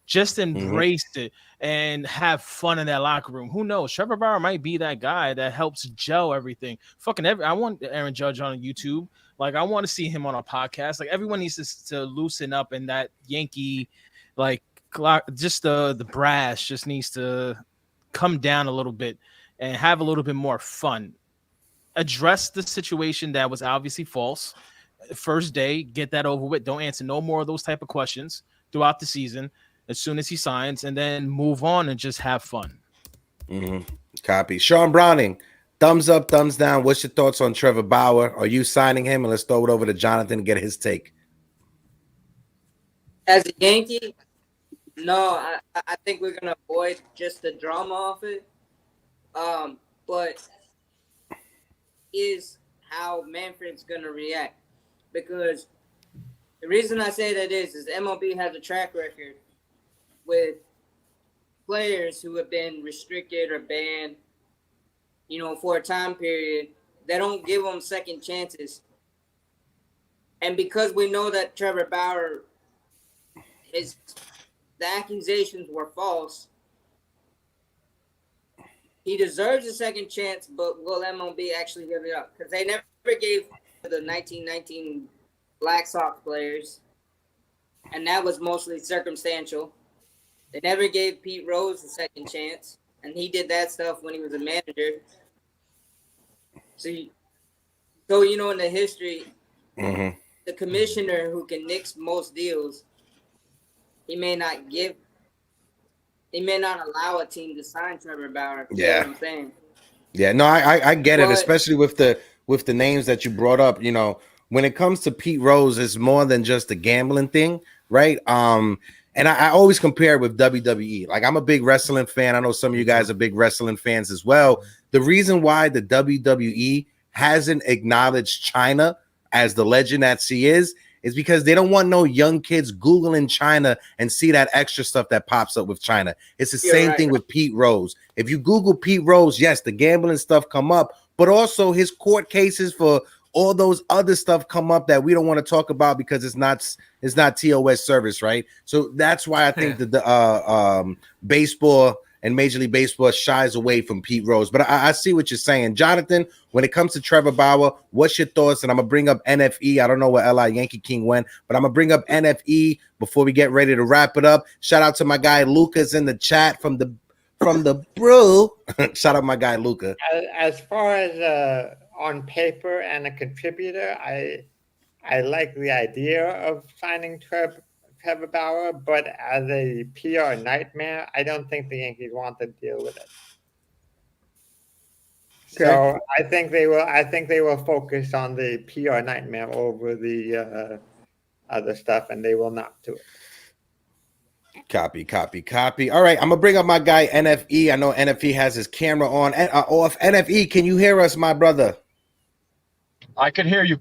just embrace it and have fun in that locker room, who knows? Trevor Bauer might be that guy that helps gel everything. I want Aaron Judge on YouTube. Like, I want to see him on a podcast. Like, everyone needs to loosen up in that Yankee, like, just the brass just needs to come down a little bit and have a little bit more fun. Address the situation that was obviously false. First day, get that over with. Don't answer no more of those type of questions throughout the season as soon as he signs, and then move on and just have fun. Copy. Sean Browning, thumbs up, thumbs down. What's your thoughts on Trevor Bauer? Are you signing him? And let's throw it over to Jonathan and get his take. As a Yankee, no, I think we're gonna avoid just the drama of it. But is how Manfred's gonna react, because the reason I say that is MLB has a track record with players who have been restricted or banned, for a time period. They don't give them second chances. And because we know that Trevor Bauer, the accusations were false, he deserves a second chance, but will MLB actually give it up? Because they never gave the 1919 Black Sox players, and that was mostly circumstantial. They never gave Pete Rose a second chance, and he did that stuff when he was a manager. So in the history, the commissioner who can nix most deals, he may not allow a team to sign Trevor Bauer. You know what I'm saying? Yeah, no, I get it, especially with the names that you brought up. When it comes to Pete Rose, it's more than just a gambling thing, right? And I always compare it with WWE. Like, I'm a big wrestling fan. I know some of you guys are big wrestling fans as well. The reason why the WWE hasn't acknowledged China as the legend that she is because they don't want no young kids Googling China and see that extra stuff that pops up with China. It's the same thing with Pete Rose. If you Google Pete Rose, yes, the gambling stuff come up, but also his court cases for all those other stuff come up that we don't want to talk about because it's not TOS service, right? So that's why I think that the baseball and Major League Baseball shies away from Pete Rose. But I see what you're saying. Jonathan, when it comes to Trevor Bauer, what's your thoughts? And I'm going to bring up NFE. I don't know where LI Yankee King went, but I'm going to bring up NFE before we get ready to wrap it up. Shout out to my guy Lucas in the chat from the brew. Shout out my guy Luca. As far as on paper and a contributor, I like the idea of signing Trevor Bauer, but as a PR nightmare, I don't think the Yankees want to deal with it. Okay. So I think they will focus on the PR nightmare over the other stuff, and they will not do it. Copy. All right, I'm gonna bring up my guy NFE. I know NFE has his camera on. Off. NFE, can you hear us, my brother? I can hear you.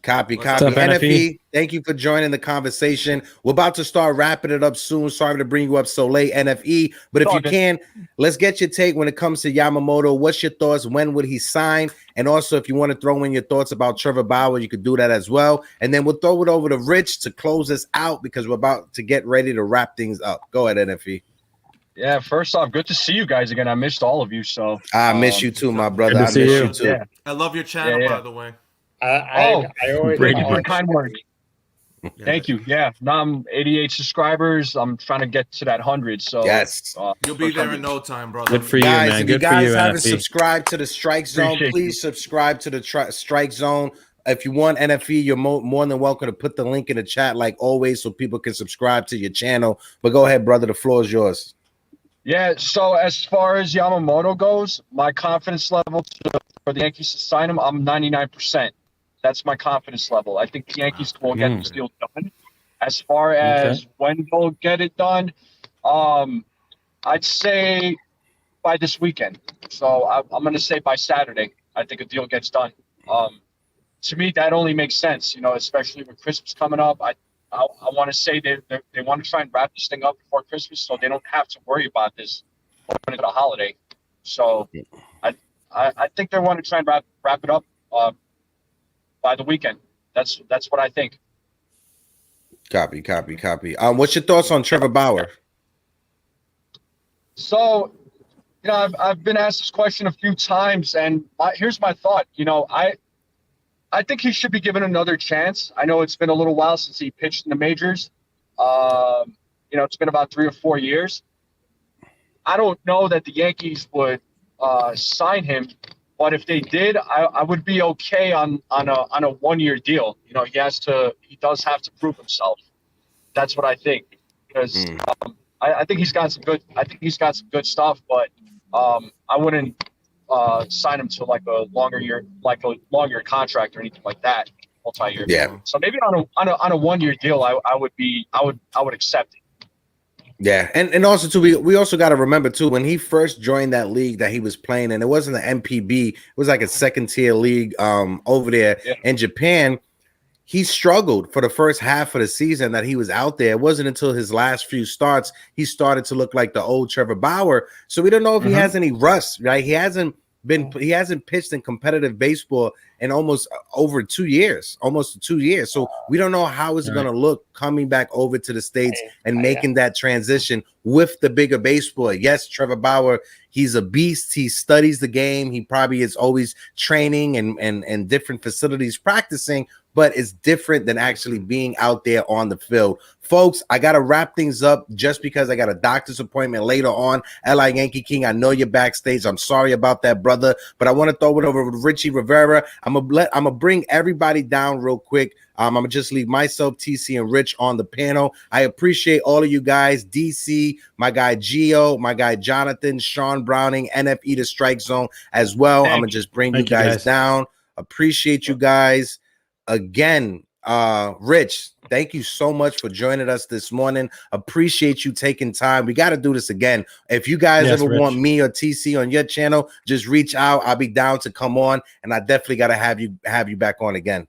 Copy. NFE, thank you for joining the conversation. We're about to start wrapping it up soon. Sorry to bring you up so late, NFE. But if you can, let's get your take when it comes to Yamamoto. What's your thoughts? When would he sign? And also, if you want to throw in your thoughts about Trevor Bauer, you could do that as well. And then we'll throw it over to Rich to close us out because we're about to get ready to wrap things up. Go ahead, NFE. Yeah, first off, good to see you guys again. I missed all of you. So I miss you too, my brother. I miss you too. Yeah. I love your channel, by the way. I always for kind words. Thank you. Yeah, now I'm 88 subscribers. I'm trying to get to that 100. So yes, you'll be there in no time, brother. Good for you, guys, man. If Good you guys for you, haven't NFE. subscribed to the Strike Zone, please subscribe to the Strike Zone. If you want NFE, you're more than welcome to put the link in the chat, like always, so people can subscribe to your channel. But go ahead, brother. The floor is yours. Yeah. So as far as Yamamoto goes, my confidence level for the Yankees to sign him, I'm 99%. That's my confidence level. I think the Yankees will get this deal done. As far as when they'll get it done, I'd say by this weekend. So I'm going to say by Saturday, I think a deal gets done. To me, that only makes sense, especially with Christmas coming up. I want to say they want to try and wrap this thing up before Christmas so they don't have to worry about this going into the holiday. So I think they want to try and wrap it up by the weekend. That's what I think. Copy. What's your thoughts on Trevor Bauer? So, I've been asked this question a few times, and here's my thought. I think he should be given another chance. I know it's been a little while since he pitched in the majors. it's been about 3 or 4 years. I don't know that the Yankees would sign him, but if they did, I would be okay on a 1-year deal. He does have to prove himself. That's what I think, because I think he's got some good stuff, but I wouldn't sign him to like a longer contract or anything like that, multi-year. Yeah. So maybe on a 1-year deal, I would accept it. Yeah, and also too, we also got to remember too, when he first joined that league that he was playing in, it wasn't the MPB, it was like a second-tier league over there in Japan. He struggled for the first half of the season that he was out there. It wasn't until his last few starts he started to look like the old Trevor Bauer. So we don't know if he has any rust, right? He hasn't pitched in competitive baseball in almost over 2 years, almost 2 years. So we don't know how it's going to look coming back over to the States and making that transition with the bigger baseball. Yes, Trevor Bauer, he's a beast. He studies the game. He probably is always training and different facilities practicing, but it's different than actually being out there on the field. Folks, I got to wrap things up just because I got a doctor's appointment later on. L.I. Yankee King, I know you're backstage. I'm sorry about that, brother, but I want to throw it over to Richie Rivera. I'm gonna bring everybody down real quick. I'm gonna just leave myself, TC, and Rich on the panel. I appreciate all of you guys. DC, my guy Gio, my guy Jonathan, Sean Browning, NFE the Strike Zone as well. I'm gonna just bring you guys down. Appreciate you guys. Again, Rich, thank you so much for joining us this morning. Appreciate you taking time. We got to do this again. If you guys ever want me or TC on your channel, just reach out. I'll be down to come on, and I definitely got to have you back on again.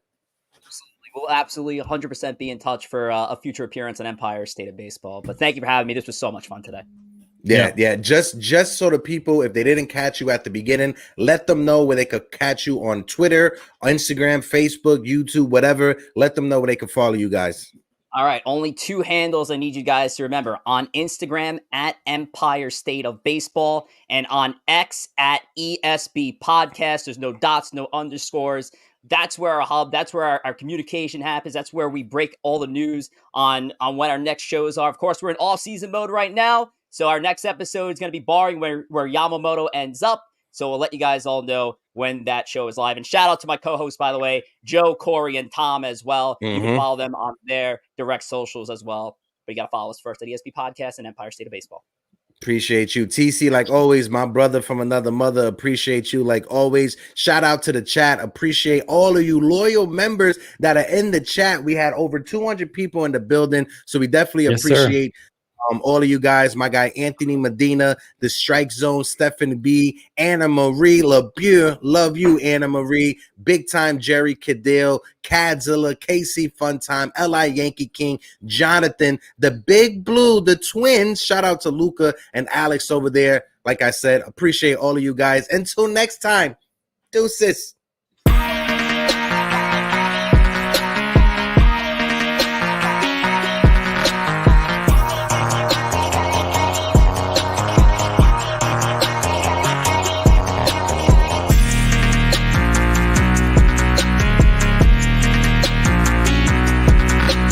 We'll absolutely 100% be in touch for a future appearance on Empire State of Baseball. But thank you for having me. This was so much fun today. Yeah. Just so the people, if they didn't catch you at the beginning, let them know where they could catch you on Twitter, Instagram, Facebook, YouTube, whatever. Let them know where they can follow you guys. All right. Only 2 handles I need you guys to remember. On Instagram at Empire State of Baseball, and on X at ESB Podcast. There's no dots, no underscores. That's where our hub, that's where our communication happens. That's where we break all the news on when our next shows are. Of course, we're in off-season mode right now. So our next episode is going to be barring where Yamamoto ends up. So we'll let you guys all know when that show is live. And shout out to my co-hosts, by the way, Joe, Corey, and Tom as well. You can follow them on their direct socials as well. But you got to follow us first at ESP Podcast and Empire State of Baseball. Appreciate you. TC, like always, my brother from another mother. Appreciate you like always. Shout out to the chat. Appreciate all of you loyal members that are in the chat. We had over 200 people in the building. So we definitely appreciate all of you guys. My guy Anthony Medina, the Strike Zone, Stephen B, Anna Marie LeBeau, love you, Anna Marie, Big Time Jerry Cadell, Cadzilla, Casey Funtime, L.I. Yankee King, Jonathan, the Big Blue, the twins. Shout out to Luca and Alex over there. Like I said, appreciate all of you guys. Until next time, deuces.